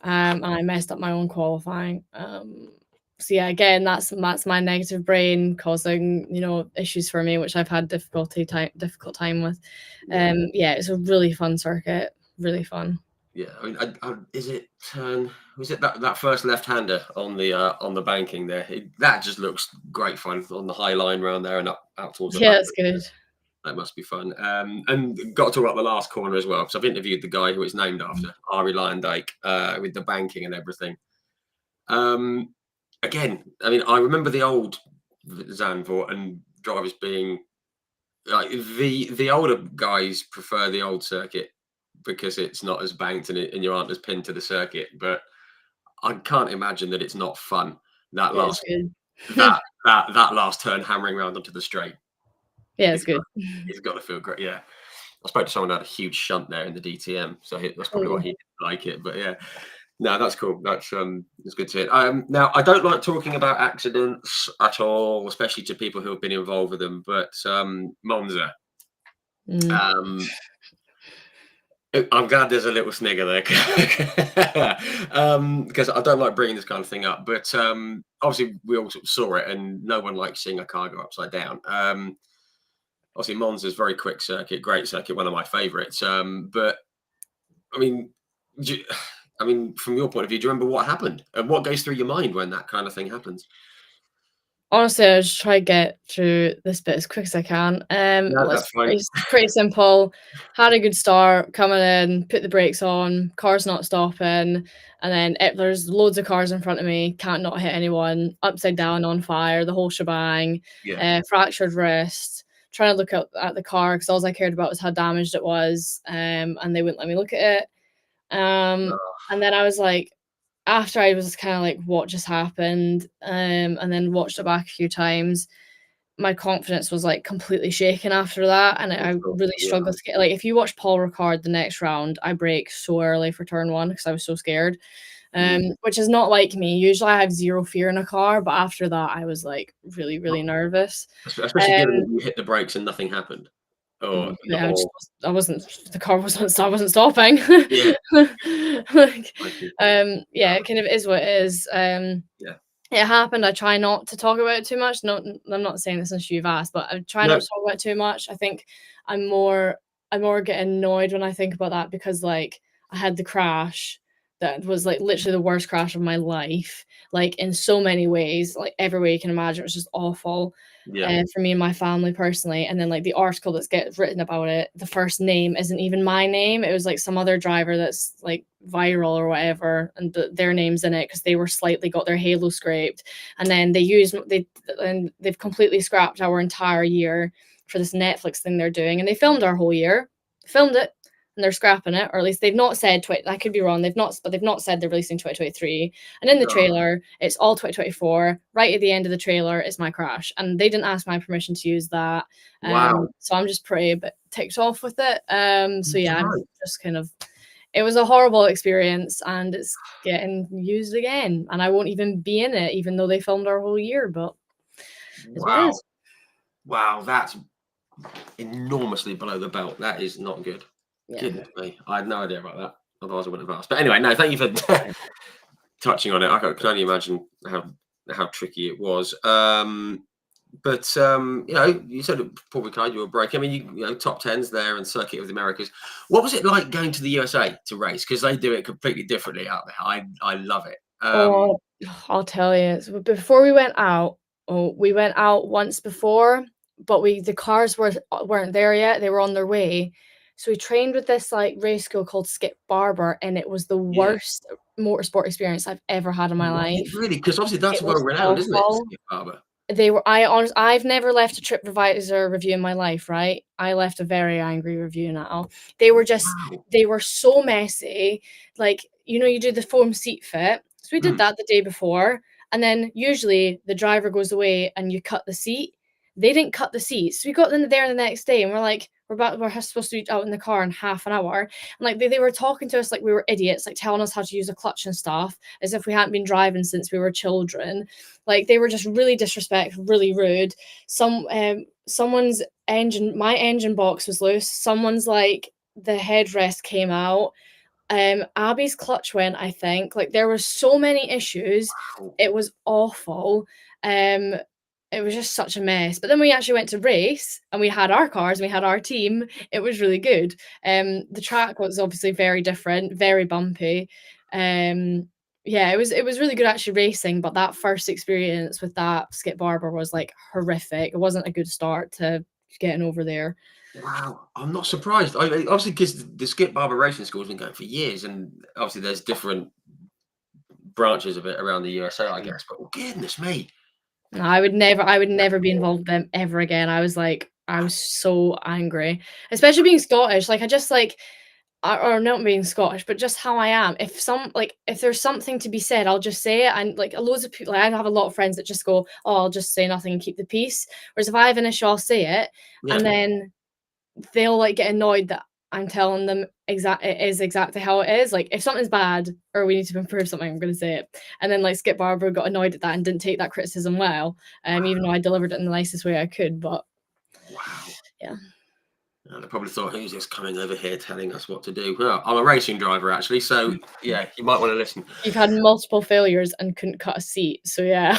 and I messed up my own qualifying. So yeah, again, that's my negative brain causing issues for me, which I've had difficult time with. Yeah, it's a really fun circuit, really fun. Yeah, I mean, is it turn? Was it that first left-hander on the banking there? That just looks great fun on the high line around there and out towards the Yeah, back. it's good. That must be fun. And got to talk about the last corner as well, because I've interviewed the guy who it's named after, Ari Lyondike, with the banking and everything. Again, I mean, I remember the old Zandvoort and drivers being like the older guys prefer the old circuit because it's not as banked and you aren't as pinned to the circuit. But I can't imagine that it's not fun. That Yeah, it's last good. that last turn hammering around onto the straight. Yeah, it's good. It's got to feel great. Yeah, I spoke to someone who had a huge shunt there in the DTM, so that's probably why he didn't like it. But yeah, no, that's cool. That's good to hear. Now I don't like talking about accidents at all, especially to people who have been involved with them. But Monza. Mm. I'm glad there's a little snigger there because I don't like bringing this kind of thing up. But obviously, we all sort of saw it, and no one likes seeing a car go upside down. Obviously, Monza's very quick circuit, great circuit, one of my favourites. But I mean, from your point of view, do you remember what happened and what goes through your mind when that kind of thing happens? Honestly, I just try to get through this bit as quick as I can. No, It's that's fine. pretty simple. Had a good start coming in, put the brakes on, car's not stopping, and then there's loads of cars in front of me, can't not hit anyone, upside down, on fire, the whole shebang, Yeah. fractured wrist, trying to look at the car because all I cared about was how damaged it was, and they wouldn't let me look at it. And then I was like, after I was kind of like, what just happened? And then watched it back a few times, my confidence was like completely shaken after that. And I really struggled to get, like, if you watch Paul Ricard the next round, I brake so early for turn one because I was so scared. Which is not like me. Usually I have zero fear in a car, but after that I was like really, really nervous. Especially given you hit the brakes and nothing happened. Oh, yeah, I wasn't. The car wasn't. I wasn't stopping. Yeah. Like, yeah, it kind of is what it is. Yeah. It happened. I try not to talk about it too much. No, I'm not saying this since you've asked, but I try not to talk about it too much. I think I more get annoyed when I think about that because like I had the crash that was like literally the worst crash of my life, like in so many ways, like every way you can imagine. It was just awful. For me and my family personally. And then like the article that's gets written about it, the first name isn't even my name. It was like some other driver that's like viral or whatever, and their name's in it because they were slightly got their halo scraped. And then they've completely scrapped our entire year for this Netflix thing they're doing. And they filmed our whole year, filmed it, and they're scrapping it, or at least they've not said I could be wrong. They've not said they're releasing 2023. And in the trailer, it's all 2024. Right at the end of the trailer is my crash, and they didn't ask my permission to use that. Wow. So I'm just pretty a bit ticked off with it. So yeah, I'm just kind of. It was a horrible experience, and it's getting used again, and I won't even be in it, even though they filmed our whole year. But wow, that's enormously below the belt. That is not good. Yeah. Goodness me, I had no idea about that. Otherwise, I wouldn't have asked. But anyway, no, thank you for touching on it. I can only imagine how tricky it was. But you said Paul Ricard, you were breaking. I mean, you know, top tens there and Circuit of the Americas. What was it like going to the USA to race? Because they do it completely differently out there. I love it. I'll tell you. So before we went out, we went out once before, but the cars weren't there yet. They were on their way. So we trained with this like race school called Skip Barber, and it was the worst motorsport experience I've ever had in my life. Really? Because obviously that's well renowned, isn't it? Skip Barber. They were I've never left a TripAdvisor review in my life, right? I left a very angry review now. They were just Wow. they were so messy. Like, you do the foam seat fit. So we did Hmm. that the day before, and then usually the driver goes away and you cut the seat. They didn't cut the seats. So we got them there the next day and we're like, we're supposed to be out in the car in half an hour. And like they were talking to us like we were idiots, like telling us how to use a clutch and stuff, as if we hadn't been driving since we were children. Like they were just really disrespectful, really rude. Someone's my engine box was loose. Someone's like the headrest came out. Abby's clutch went, I think. Like there were so many issues. Wow. It was awful. Um, it was just such a mess. But then we actually went to race and we had our cars and we had our team. It was really good. The track was obviously very different, very bumpy. Yeah, it was really good actually racing, but that first experience with that Skip Barber was like horrific. It wasn't a good start to getting over there. Wow, I'm not surprised. Obviously, because the Skip Barber Racing School has been going for years, and obviously there's different branches of it around the USA, I guess. But goodness me, No, I would never be involved with them ever again. I was so angry, especially being Scottish. Like I just like, or not being Scottish, but just how I am. If there's something to be said, I'll just say it. And like loads of people, like, I have a lot of friends that just go, "Oh, I'll just say nothing and keep the peace." Whereas if I have an issue, I'll say it, yeah, and then they'll like get annoyed that I'm telling them it is exactly how it is. Like if something's bad or we need to improve something, I'm gonna say it. And then like Skip Barber got annoyed at that and didn't take that criticism well. Even though I delivered it in the nicest way I could. But wow. yeah. They probably thought, who's this coming over here telling us what to do? Well, I'm a racing driver actually, so yeah, you might want to listen. You've had multiple failures and couldn't cut a seat. So yeah.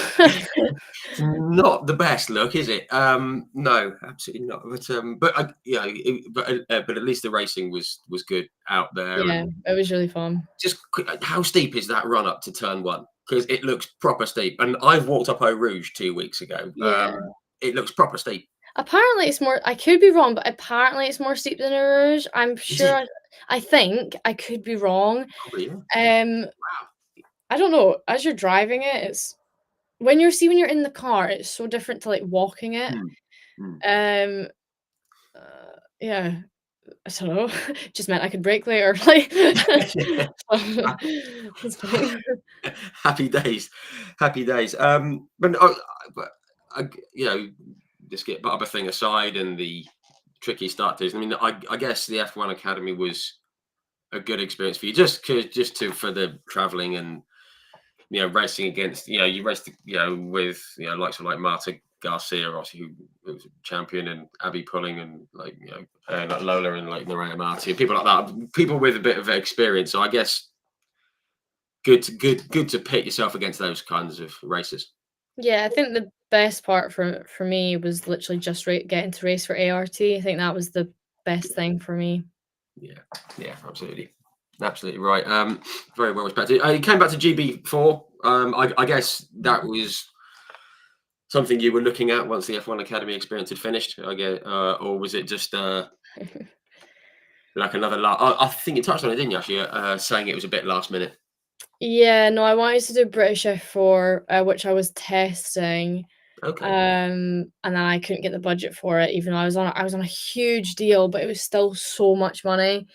Not the best look, is it? No, absolutely not. But at least the racing was good out there. Yeah, And it was really fun. just how steep is that run up to turn one? Because it looks proper steep. And I've walked up Eau Rouge 2 weeks ago. Yeah. It looks proper steep. Apparently it's more I could be wrong, but apparently it's more steep than a Rouge. I'm Is it? sure I think I could be wrong. Probably, yeah. Um, I don't know. As you're driving it, it's when you're in the car, it's so different to like walking it. Hmm, hmm. Um, yeah, I don't know. Just meant I could brake later. Like, it's fine. Happy days, happy days. But you know, just get other thing aside and the tricky start days. I mean, I guess the F1 Academy was a good experience for you, just for the traveling and racing against you raced with likes of like Marta Garcia, obviously who was a champion, and Abby Pulling, and like Lola and like Naraya Marti, people like that, people with a bit of experience. So I guess good to pit yourself against those kinds of races. Yeah, I think the best part for me was literally just getting to race for ART. I think that was the best thing for me. Yeah, yeah, absolutely right. Very well respected. You came back to GB4. I guess that was something you were looking at once the F1 Academy experience had finished. I guess, or was it just like another? I think you touched on it, didn't you? Actually, saying it was a bit last minute. Yeah, no, I wanted to do British F4, which I was testing. Okay, And then I couldn't get the budget for it, even though I was on a huge deal, but it was still so much money.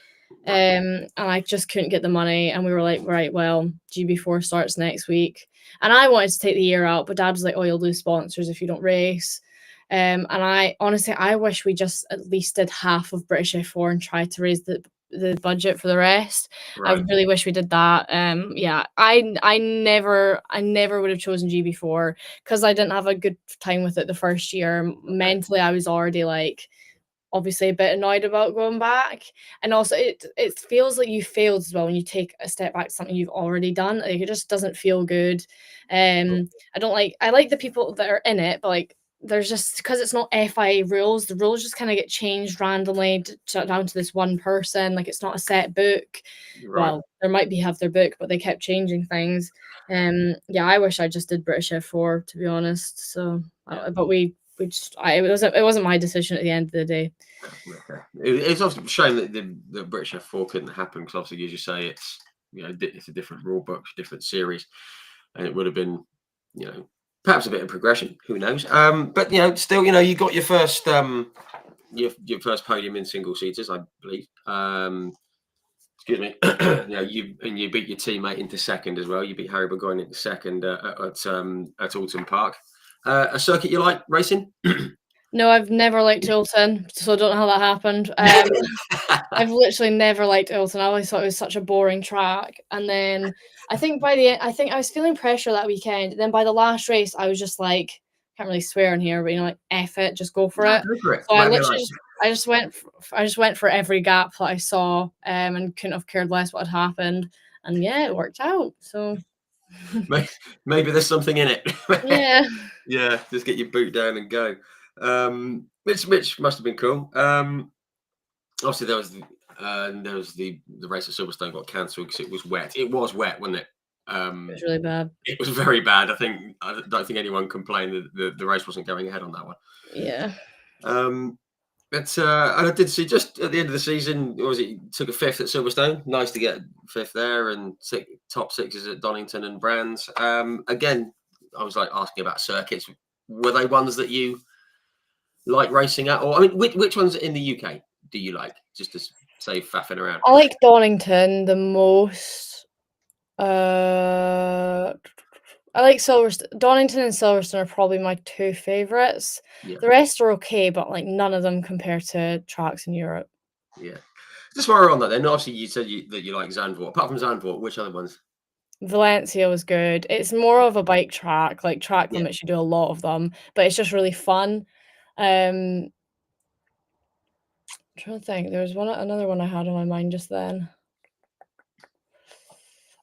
right, And I just couldn't get the money. And we were like, right, well, GB4 starts next week. And I wanted to take the year out, but Dad was like, oh, you'll lose sponsors if you don't race. And I honestly, I wish we just at least did half of British F4 and tried to raise the budget for the rest. I right, really wish we did that. Yeah, I never would have chosen GB4 because I didn't have a good time with it the first year. okay, Mentally, I was already like obviously a bit annoyed about going back, and also it feels like you failed as well when you take a step back to something you've already done. Like it just doesn't feel good. I like the people that are in it, but like there's just because it's not FIA rules, the rules just kind of get changed randomly down to this one person. Like it's not a set book. right, Well, there might be have their book, but they kept changing things. Yeah, I wish I just did British F4 to be honest. So, yeah. but it wasn't my decision at the end of the day. Okay. It's obviously a shame that the British F4 couldn't happen because obviously, as you say, it's it's a different rule book, different series, and it would have been you know perhaps a bit of progression. Who knows? But you know, still, you know, you got your first your first podium in single seaters, I believe. Excuse me. You know, you beat your teammate into second as well. You beat Harry Burgoyne into second at Alton Park. A circuit you like racing? No, I've never liked Ilton, so I don't know how that happened. I've literally never liked Ilton. I always thought it was such a boring track. And then I think by the end, I think I was feeling pressure that weekend. And then by the last race, I was just like, can't really swear in here, but you know, like F it, just go for No, it. go for it. So I Whatever you literally like. I just went for every gap that I saw, and couldn't have cared less what had happened. And yeah, it worked out. So Maybe there's something in it. yeah. Yeah, just get your boot down and go. Which must have been cool. Obviously there was the race at Silverstone got cancelled because it was wet. It was wet, wasn't it? It was really bad. It was very bad. I don't think anyone complained that the race wasn't going ahead on that one. Yeah. But and I did see just at the end of the season, was it took a fifth at Silverstone? Nice to get fifth there, and top sixes at Donington and Brands. Again, I was like asking about circuits. Were they ones that you like racing at, or I mean, which ones in the UK do you like? Just to say, faffing around. I like Donington the most. I like Silverstone. Donington and Silverstone are probably my two favourites. Yeah, The rest are okay, but like none of them compare to tracks in Europe. yeah. Just while we're on that, then obviously you said that you like Zandvoort. Apart from Zandvoort, which other ones? Valencia was good. It's more of a bike track, like track Yeah, limits. You do a lot of them, but it's just really fun. I'm trying to think. There was another one I had on my mind just then.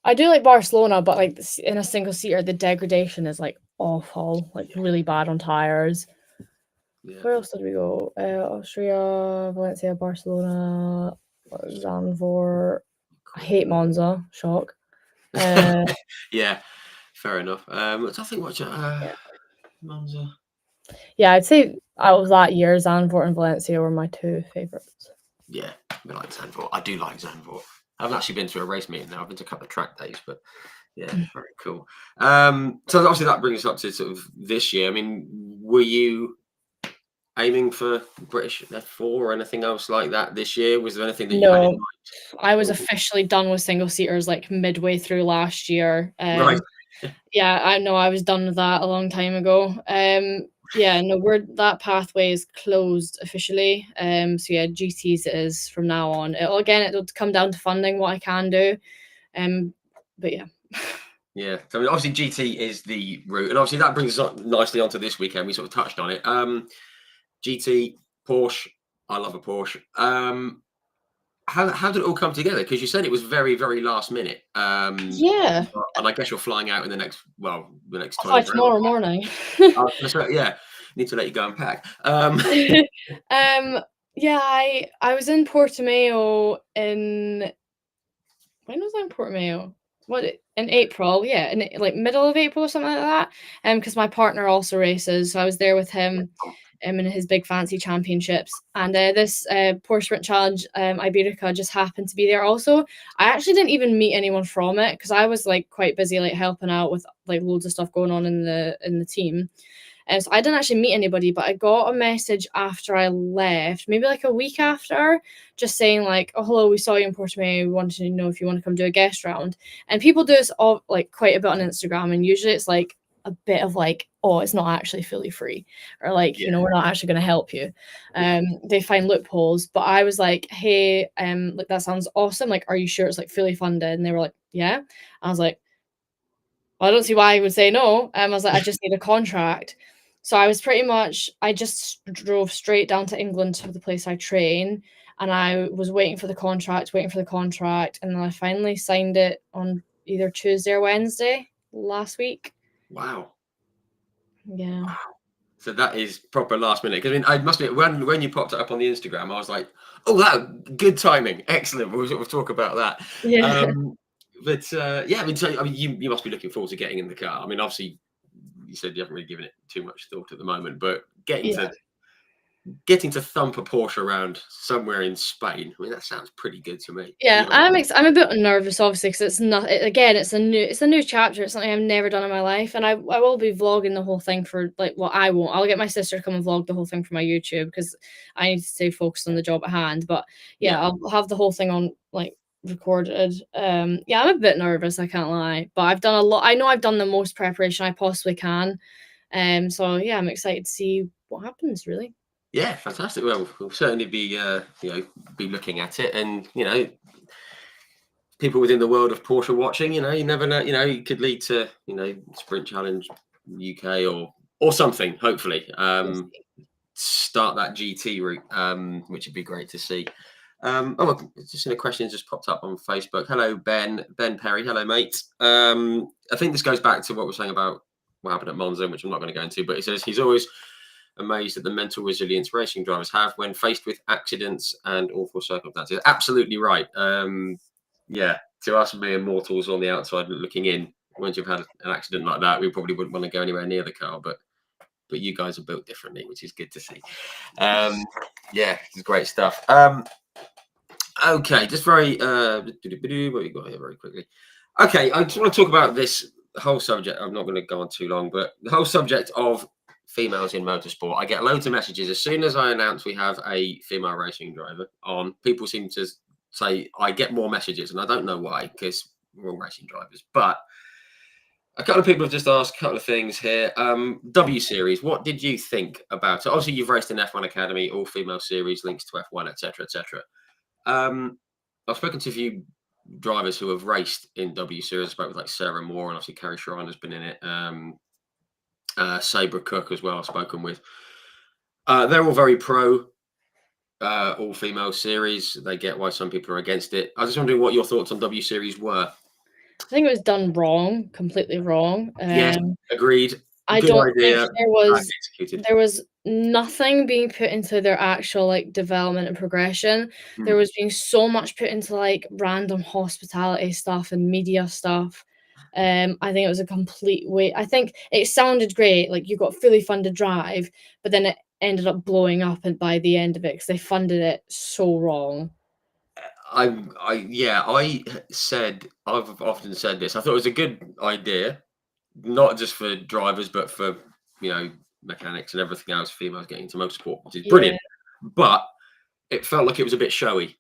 I do like Barcelona, but like in a single seater, the degradation is like awful, like really bad on tires. yeah. Where else did we go? Austria, Valencia, Barcelona, Zandvoort. I hate Monza. Shock. Yeah, fair enough. I think what Yeah. Monza. Yeah, I'd say out of that year, Zandvoort and Valencia were my two favourites. Yeah, I like Zandvoort. I do like Zandvoort. I haven't actually been to a race meeting now. I've been to a couple of track days, but yeah, very cool. So obviously that brings us up to sort of this year. I mean, were you aiming for British F4 or anything else like that this year? Was there anything that you had in No, mind? I was officially done with single seaters like midway through last year. Right. Yeah, I know I was done with that a long time ago. Yeah, no, that pathway is closed officially. So yeah, GTs it is from now on. It'll come down to funding what I can do. But yeah. Yeah. So I mean, obviously GT is the route, and obviously that brings us nicely onto this weekend. We sort of touched on it. GT, Porsche. I love a Porsche. How did it all come together? Because you said it was very, very last minute. Yeah. And I guess you're flying out in the next 24 By hours. tomorrow morning. Yeah, need to let you go and pack. Yeah, I was in Portimao in when was I in Portimao? In April? Yeah, in like middle of April or something like that. Because my partner also races, so I was there with him. In his big fancy championships, and this Porsche Sprint Challenge Iberica just happened to be there also. I actually didn't even meet anyone from it because I was like quite busy like helping out with like loads of stuff going on in the team. So I didn't actually meet anybody, but I got a message after I left, maybe like a week after, just saying like, "Oh, hello, we saw you in Portimao. We wanted to know if you want to come do a guest round." And people do this all like quite a bit on Instagram, and usually it's like a bit of like, "Oh, it's not actually fully free," or like, Yeah. we're not actually going to help you. They find loopholes, but I was like, "Hey, like that sounds awesome. Like, are you sure it's like fully funded?" And they were like, "Yeah." I was like, well, I don't see why I would say no. I was like, I just need a contract. So I just drove straight down to England to the place I train, and I was waiting for the contract, and then I finally signed it on either Tuesday or Wednesday last week. Wow. Yeah. So that is proper last minute. Because I mean, I must admit, when you popped it up on the Instagram, I was like, "Oh, that good timing, excellent." We'll sort of talk about that. Yeah. But yeah, I mean, you must be looking forward to getting in the car. I mean, obviously, you said you haven't really given it too much thought at the moment, but getting Yeah. to getting to thump a Porsche around somewhere in Spain, I mean, that sounds pretty good to me. Yeah, I'm a bit nervous, obviously, because it's not again, it's a new chapter. It's something I've never done in my life, and I will be vlogging the whole thing for like, well, I won't. I'll get my sister to come and vlog the whole thing for my YouTube because I need to stay focused on the job at hand. But yeah, Yeah. I'll have the whole thing on like recorded. Yeah, I'm a bit nervous, I can't lie, but I've done a lot. I know I've done the most preparation I possibly can. So yeah, I'm excited to see what happens. Really. Yeah, fantastic. Well, we'll certainly be, be looking at it, and people within the world of Porsche watching. You never know. It could lead to Sprint Challenge UK or something. Hopefully, We'll see. start that GT route, which would be great to see. Look, just a question just popped up on Facebook. Hello, Ben Perry. Hello, mate. I think this goes back to what we're saying about what happened at Monza, which I'm not going to go into. But he says he's always amazed at the mental resilience racing drivers have when faced with accidents and awful circumstances. Absolutely right. Yeah, to us mere mortals on the outside looking in, once you've had an accident like that, we probably wouldn't want to go anywhere near the car. But you guys are built differently, which is good to see. Yeah, it's great stuff. Okay, just very what we got here very quickly. Okay, I just want to talk about this whole subject. I'm not going to go on too long, but the whole subject of females in motorsport. I get loads of messages as soon as I announce we have a female racing driver on. People seem to say I get more messages, and I don't know why, because we're all racing drivers. But a couple of people have just asked a couple of things here. W Series, what did you think about it? Obviously, you've raced in F1 Academy, all female series, links to F1, etc., etc. I've spoken to a few drivers who have raced in W Series. I spoke with like Sarah Moore, and obviously Carrie Shrine has been in it. Sabra Cook as well. I've spoken with. They're all very pro all female series. They get why some people are against it. I was just wondering what your thoughts on W Series were. I think it was done wrong, completely wrong. Yes, agreed. I Good don't think idea. Executed. there was nothing being put into their actual like development and progression. There was being so much put into like random hospitality stuff and media stuff. I think it was a complete way. I think it sounded great, like you got fully funded drive, but then it ended up blowing up and by the end of it because they funded it so wrong. I've often said this. I thought it was a good idea, not just for drivers, but for mechanics and everything else. Females getting into motorsport, which is brilliant. Yeah. But it felt like it was a bit showy.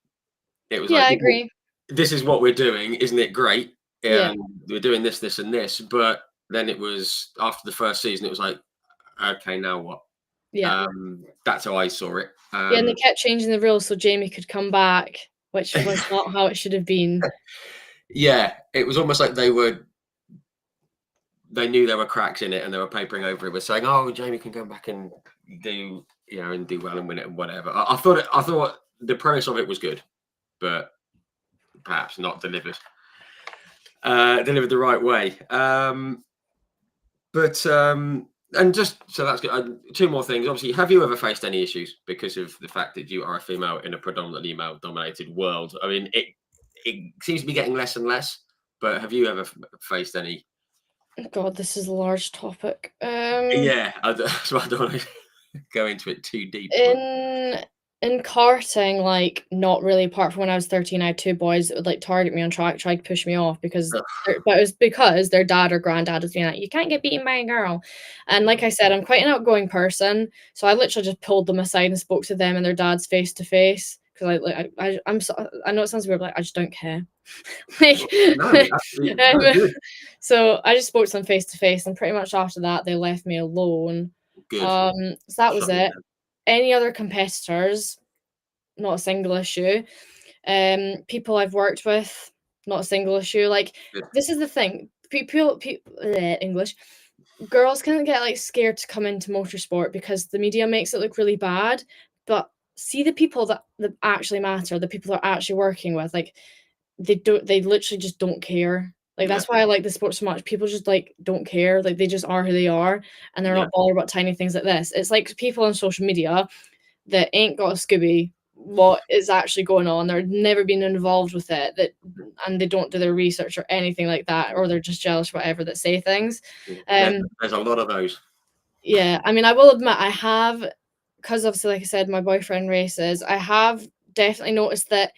It was Yeah, like, I agree. This is what we're doing, isn't it great? Yeah. And we're doing this, this, and this. But then it was after the first season, it was like, okay, now what? Yeah. That's how I saw it. Yeah, and they kept changing the rules so Jamie could come back, which was not how it should have been. Yeah, it was almost like they knew there were cracks in it and they were papering over it, with saying, "Oh, Jamie can go back and do and do well and win it and whatever." I thought the premise of it was good, but perhaps not delivered the right way. And just so that's good. Two more things. Obviously, have you ever faced any issues because of the fact that you are a female in a predominantly male-dominated world? I mean, it seems to be getting less and less, but have you ever faced any? God, this is a large topic. Yeah, so I don't want to go into it too deep. In karting, like not really. Apart from when I was 13, I had two boys that would like target me on track, try to push me off but it was because their dad or granddad was being like, "You can't get beaten by a girl." And like I said, I'm quite an outgoing person, so I literally just pulled them aside and spoke to them and their dads face to face because I know it sounds weird, but like, I just don't care. Like, No, so I just spoke to them face to face, and pretty much after that, they left me alone. good. So that was it. Any other competitors, not a single issue. People I've worked with, not a single issue. Like, this is the thing. People English girls can get like scared to come into motorsport because the media makes it look really bad. But see the people that actually matter, the people they're actually working with, like they literally just don't care. Like that's why I like the sport so much. People just like don't care. Like they just are who they are, and they're not bothered about tiny things like this. It's like people on social media that ain't got a Scooby what is actually going on. They're never been involved with it, and they don't do their research or anything like that, or they're just jealous or whatever that say things. There's a lot of those. Yeah, I mean, I will admit I have because obviously, like I said, my boyfriend races, I have definitely noticed that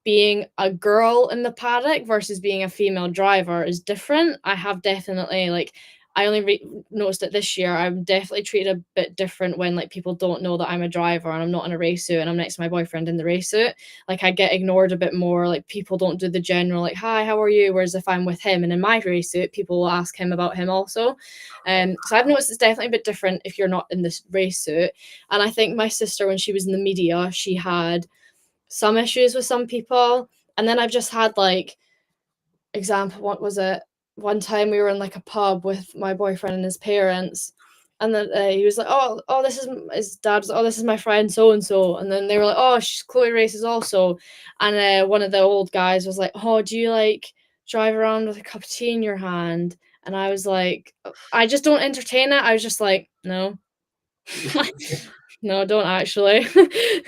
being a girl in the paddock versus being a female driver is different. I have definitely like I only noticed it this year. I'm definitely treated a bit different when like people don't know that I'm a driver and I'm not in a race suit and I'm next to my boyfriend in the race suit. Like I get ignored a bit more. Like people don't do the general like hi, how are you? Whereas if I'm with him and in my race suit, people will ask him about him also. So I've noticed it's definitely a bit different if you're not in this race suit. And I think my sister, when she was in the media, she had some issues with some people. And then I've just had like example, what was it? One time we were in like a pub with my boyfriend and his parents, and then he was like, "Oh, this is his dad's. Oh, this is my friend so and so." And then they were like, "Oh, Chloe races also." And one of the old guys was like, "Oh, do you like drive around with a cup of tea in your hand?" And I was like, "I just don't entertain it." I was just like, "No." No, don't actually.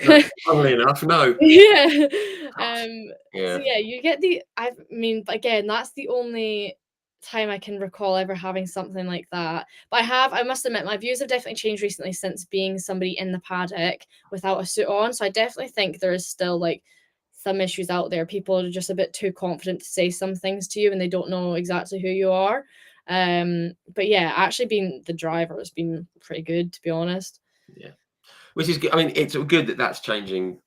No, funnily enough, no. Yeah. Gosh. So Yeah. yeah, you get the I mean, again, that's the only time I can recall ever having something like that. But I must admit, my views have definitely changed recently since being somebody in the paddock without a suit on. So I definitely think there is still like some issues out there. People are just a bit too confident to say some things to you and they don't know exactly who you are. But yeah, actually being the driver has been pretty good, to be honest. Yeah. Which is good. I mean, it's good that that's changing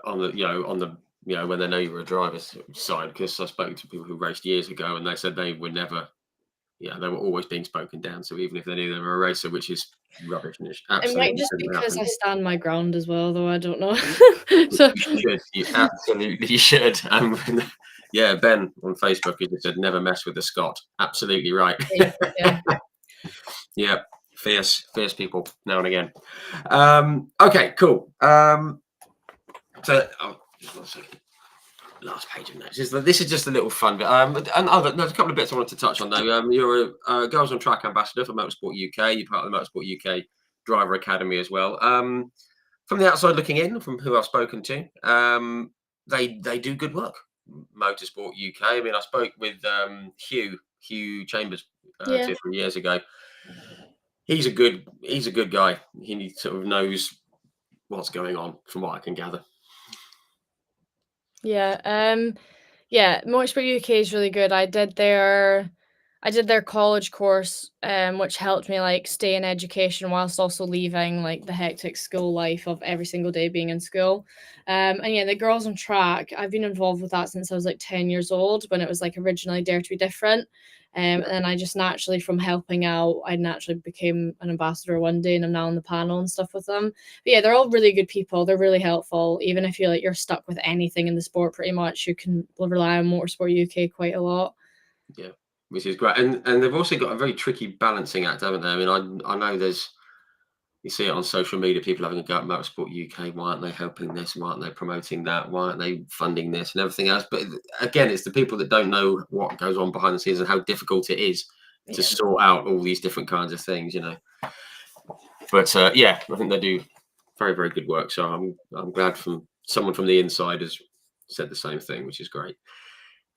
on the, when they know you were a driver's side, because I spoke to people who raced years ago and they said they were never, they were always being spoken down. So even if they knew they were a racer, which is rubbish and it It might absolutely just be shouldn't because happen. I stand my ground as well, though, I don't know. So You should. You absolutely should. Yeah, Ben on Facebook, he just said, never mess with the Scot. Absolutely right. yeah. Yeah, fierce people now and again. Okay, cool. So, just 1 second. Last page of notes. This is just a little fun bit. There's a couple of bits I wanted to touch on though. You're a Girls on Track ambassador for Motorsport UK. You're part of the Motorsport UK Driver Academy as well. From the outside looking in, from who I've spoken to, they do good work. Motorsport UK. I mean, I spoke with Hugh Chambers Yeah. 2 or 3 years ago. He's a good guy. He sort of knows what's going on, from what I can gather. Yeah. Yeah, Motorsport UK is really good. I did their college course, which helped me like stay in education whilst also leaving like the hectic school life of every single day being in school. And yeah, the Girls on Track, I've been involved with that since I was like 10 years old when it was like originally Dare to Be Different. And then I just naturally, from helping out, I naturally became an ambassador one day and I'm now on the panel and stuff with them. But yeah, they're all really good people. They're really helpful. Even if you're stuck with anything in the sport, pretty much, you can rely on Motorsport UK quite a lot. Yeah, which is great. And they've also got a very tricky balancing act, haven't they? I mean, I know you see it on social media, people having a go at Motorsport UK. Why aren't they helping this? Why aren't they promoting that? Why aren't they funding this and everything else? But again, it's the people that don't know what goes on behind the scenes and how difficult it is to sort out all these different kinds of things, But yeah, I think they do very, very good work. So I'm glad someone from the inside has said the same thing, which is great.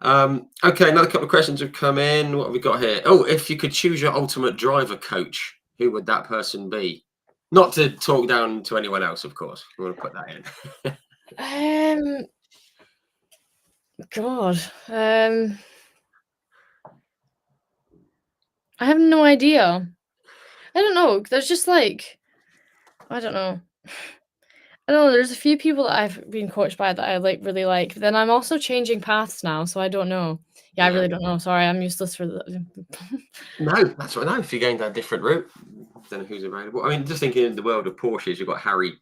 Okay, another couple of questions have come in. What have we got here? Oh, if you could choose your ultimate driver coach, who would that person be? Not to talk down to anyone else, of course. We want to put that in. God. I have no idea. I don't know. There's just like, I don't know. I don't know. There's a few people that I've been coached by that I really like. But then I'm also changing paths now, so I don't know. Yeah, I really don't know. Sorry, I'm useless for the. No, that's right. No, if you're going down a different route, don't know who's available. I mean, just thinking in the world of Porsches, you've got Harry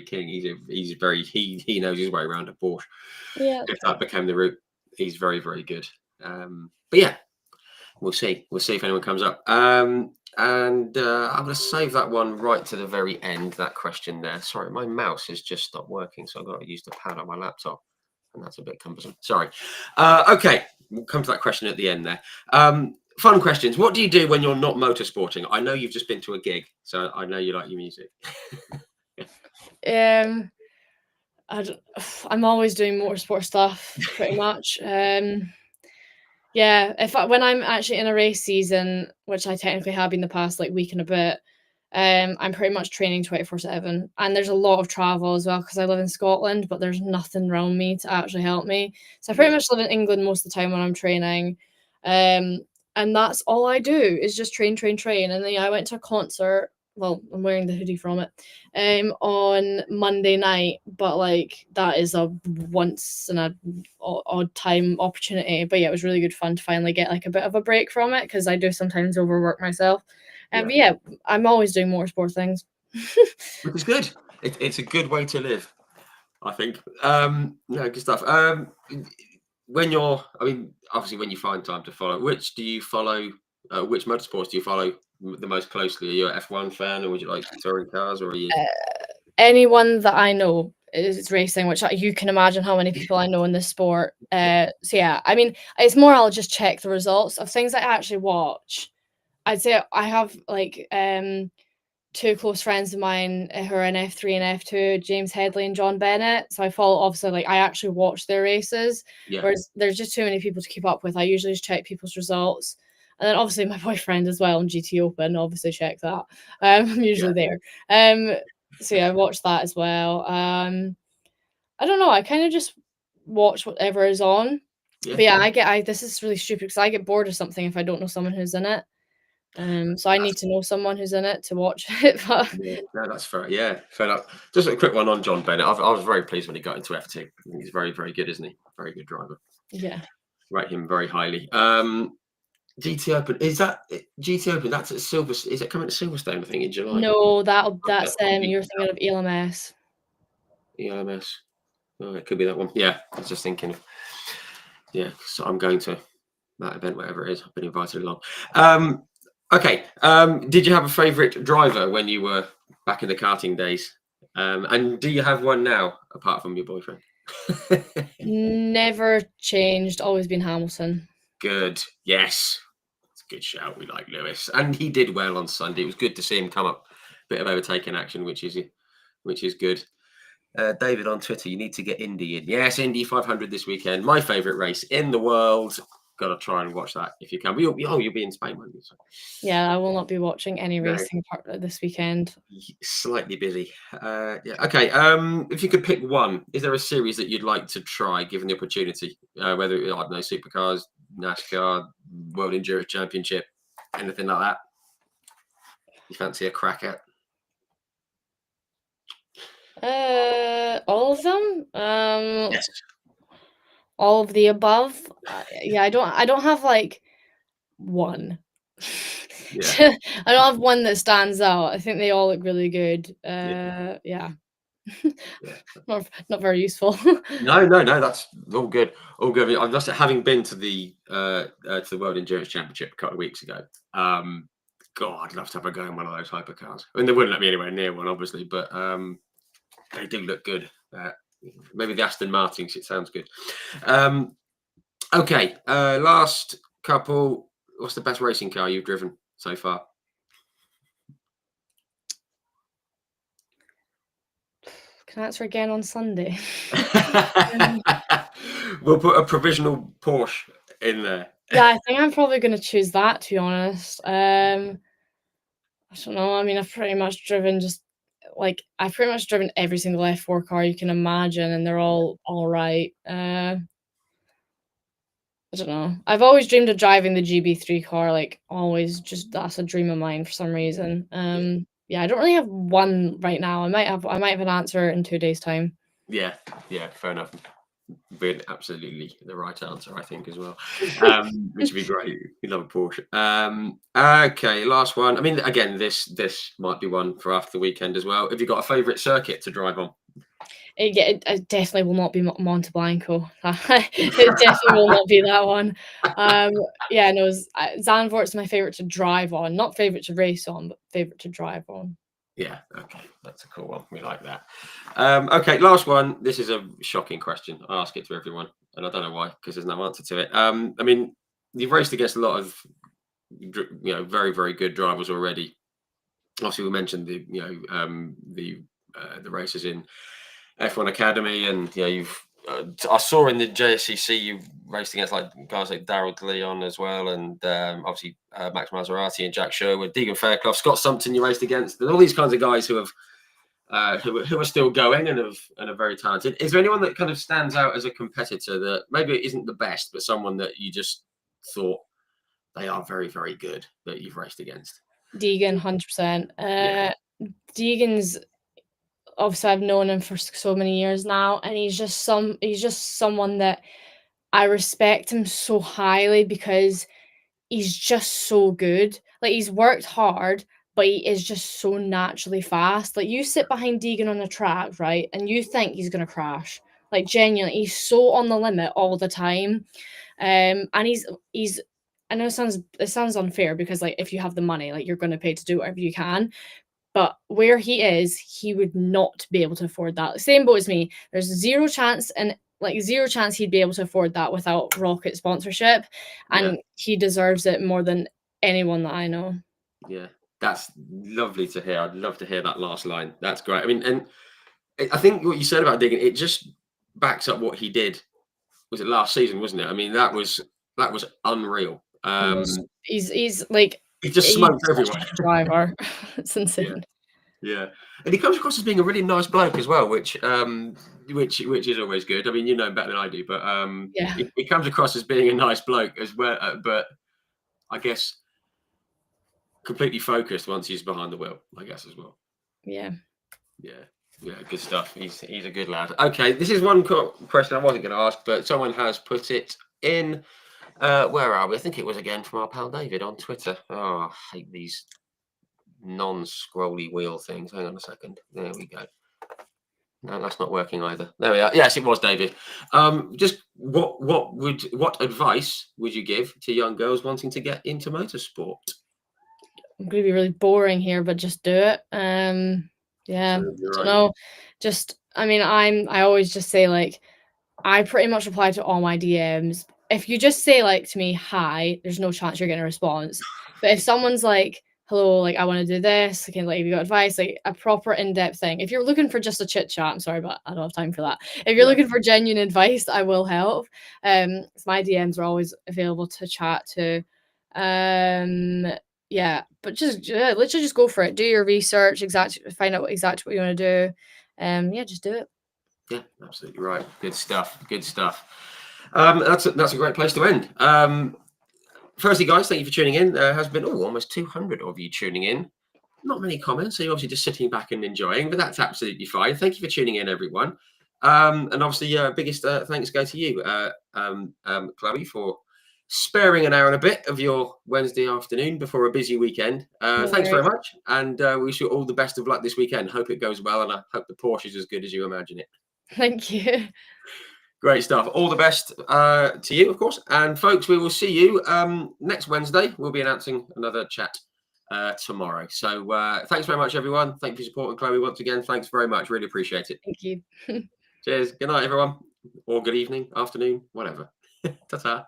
King. He knows his way around a Porsche. Yeah. If that became the route, he's very, very good. But yeah, we'll see. We'll see if anyone comes up. And I'm going to save that one right to the very end, that question there. Sorry, my mouse has just stopped working, so I've got to use the pad on my laptop. And that's a bit cumbersome. Sorry. Okay, we'll come to that question at the end there. Fun questions. What do you do when you're not motorsporting? I know you've just been to a gig, so I know you like your music. I'm always doing motorsport stuff, pretty much. Yeah, when I'm actually in a race season, which I technically have been the past like week and a bit, I'm pretty much training 24/7, and there's a lot of travel as well because I live in Scotland, but there's nothing around me to actually help me. So I pretty Yeah. much live in England most of the time when I'm training. Um, and that's all I do is just train, train, train. And then I went to a concert. Well, I'm wearing the hoodie from it. On Monday night, but like that is a once in a odd time opportunity. But yeah, it was really good fun to finally get like a bit of a break from it because I do sometimes overwork myself. Yeah. But yeah, I'm always doing motorsport things. Which is good. It's a good way to live, I think. No, good stuff. When you're, I mean, obviously, when you find time to follow, which do you follow? Which motorsports do you follow the most closely? Are you an F1 fan, or would you like touring cars, or are you? Anyone that I know is racing, which you can imagine how many people I know in this sport. So yeah, I mean, it's more I'll just check the results of things I actually watch. I'd say I have like two close friends of mine who are in F3 and F2, James Headley and John Bennett. So I follow obviously like I actually watch their races, Yeah, whereas there's just too many people to keep up with. I usually just check people's results. And then obviously my boyfriend as well on GT Open, obviously check that. I'm usually there. So yeah, I watch that as well. I don't know, I kind of just watch whatever is on. yeah, But yeah, I this is really stupid because I get bored of something if I don't know someone who's in it. So I need that's, to know someone who's in it to watch it. But yeah, no, that's fair. Yeah, fair enough. Just a quick one on John Bennett. I was very pleased when he got into F2. I think he's very, very good, isn't he? Very good driver. yeah. Rate him very highly. GT Open, is that GT Open? That's at Silver. Is it coming to Silverstone? I think in July. No, Okay, that's you're thinking of ELMS. ELMS. Oh, it could be that one. Yeah, I was just thinking. Yeah, so I'm going to that event, whatever it is. I've been invited along. Okay. Did you have a favourite driver when you were back in the karting days? And do you have one now, apart from your boyfriend? Never changed, always been Hamilton. Good. Yes. It's a good shout. We like Lewis. And he did well on Sunday. It was good to see him come up. Bit of overtaking action, which is good. David on Twitter, you need to get Indy in. Yes, Indy 500 this weekend. My favourite race in the world. Got to try and watch that if you can. You'll be in Spain, won't you? So, Yeah, I will not be watching any no, racing this weekend. slightly busy. Yeah. Okay. If you could pick one, is there a series that you'd like to try, given the opportunity? Whether I don't know, supercars, NASCAR, World Endurance Championship, anything like that. You fancy a crack at? All of them. Yes. All of the above. Yeah, I don't have like one. Yeah. I don't have one that stands out. I think they all look really good. Yeah. Yeah. Yeah. Not very useful. No, that's all good. All good. I'm just having been to the World Endurance Championship a couple of weeks ago. God, I'd love to have a go in one of those hypercars. I mean, they wouldn't let me anywhere near one, obviously, but they do look good. Maybe the Aston Martins. It sounds good. Okay, last couple. What's the best racing car you've driven so far? Can I answer again on Sunday? We'll put a provisional Porsche in there. Yeah, I think I'm probably gonna choose that, to be honest. I don't know. I mean, I've pretty much driven every single F4 car you can imagine, and they're all right. I don't know. I've always dreamed of driving the GB3 car, like always. Just that's a dream of mine for some reason. Yeah, I don't really have one right now. I might have an answer in 2 days' time. Yeah, fair enough. Been absolutely the right answer, I think, as well. Which would be great. We love a Porsche. Okay, last one. I mean, again, this might be one for after the weekend as well. Have you got a favourite circuit to drive on? It definitely will not be Monte Blanco. It definitely will not be that one. Yeah, no, Zandvoort's my favourite to drive on. Not favourite to race on, but favourite to drive on. Yeah, okay, that's a cool one. We like that. Okay, last one. This is a shocking question. I ask it to everyone, and I don't know why, because there's no answer to it. I mean, you've raced against a lot of, very, very good drivers already. Obviously, we mentioned the races in F1 Academy, and you've I saw in the JSCC you raced against like guys like Daryl DeLeon as well, and obviously Max Maserati and Jack Sherwood, Deegan Fairclough, Scott Sumpton you raced against, and all these kinds of guys who have who are still going and are very talented. Is there anyone that kind of stands out as a competitor that maybe isn't the best, but someone that you just thought they are very, very good that you've raced against? Deegan, 100%. Yeah. Deegan's obviously I've known him for so many years now, and he's just someone that I respect him so highly because he's just so good. Like, he's worked hard, but he is just so naturally fast. Like, you sit behind Deegan on the track, right, and you think he's gonna crash. Like, genuinely, he's so on the limit all the time. And he's I know it sounds unfair because, like, if you have the money, like, you're gonna pay to do whatever you can. But where he is, he would not be able to afford that. Same boat as me. There's zero chance he'd be able to afford that without Rocket sponsorship. And he deserves it more than anyone that I know. Yeah, that's lovely to hear. I'd love to hear that last line. That's great. I mean, and I think what you said about Deegan, it just backs up what he did. Was it last season, wasn't it? I mean, that was unreal. He's like, he just he's smoked such everyone. a good driver. It's insane. Yeah, and he comes across as being a really nice bloke as well, which is always good. I mean, you know him better than I do, but Yeah. he comes across as being a nice bloke as well. But I guess completely focused once he's behind the wheel, I guess, as well. Yeah. Yeah, good stuff. He's a good lad. Okay, this is one question I wasn't going to ask, but someone has put it in. Where are we? I think it was again from our pal David on Twitter. Oh, I hate these non-scrolly wheel things. Hang on a second. There we go. No, that's not working either. There we are. Yes, it was David. Just what advice would you give to young girls wanting to get into motorsport? I'm gonna be really boring here, but just do it. Yeah, I don't know. Just, I mean, I always just say, like, I pretty much reply to all my DMs. If you just say, like, to me, hi, there's no chance you're getting a response. But if someone's like, hello, like, I want to do this, okay, like, have you got advice, like a proper in-depth thing. If you're looking for just a chit chat, I'm sorry, but I don't have time for that. If you're looking for genuine advice, I will help. So my DMs are always available to chat to. Yeah, but just literally just go for it. Do your research, find out exactly what you want to do. Yeah, just do it. Yeah, absolutely right. Good stuff. Good stuff. That's a great place to end. Firstly, guys, thank you for tuning in. There has been almost 200 of you tuning in. Not many comments, so you're obviously just sitting back and enjoying, but that's absolutely fine. Thank you for tuning in, everyone. And obviously, biggest thanks go to you, Chloe, for sparing an hour and a bit of your Wednesday afternoon before a busy weekend. Thanks very much, and we wish you all the best of luck this weekend. Hope it goes well, and I hope the Porsche is as good as you imagine it. Thank you. Great stuff. All the best to you, of course. And folks, we will see you next Wednesday. We'll be announcing another chat tomorrow. So thanks very much, everyone. Thank you for supporting Chloe once again. Thanks very much. Really appreciate it. Thank you. Cheers. Good night, everyone. Or good evening, afternoon, whatever. Ta-ta.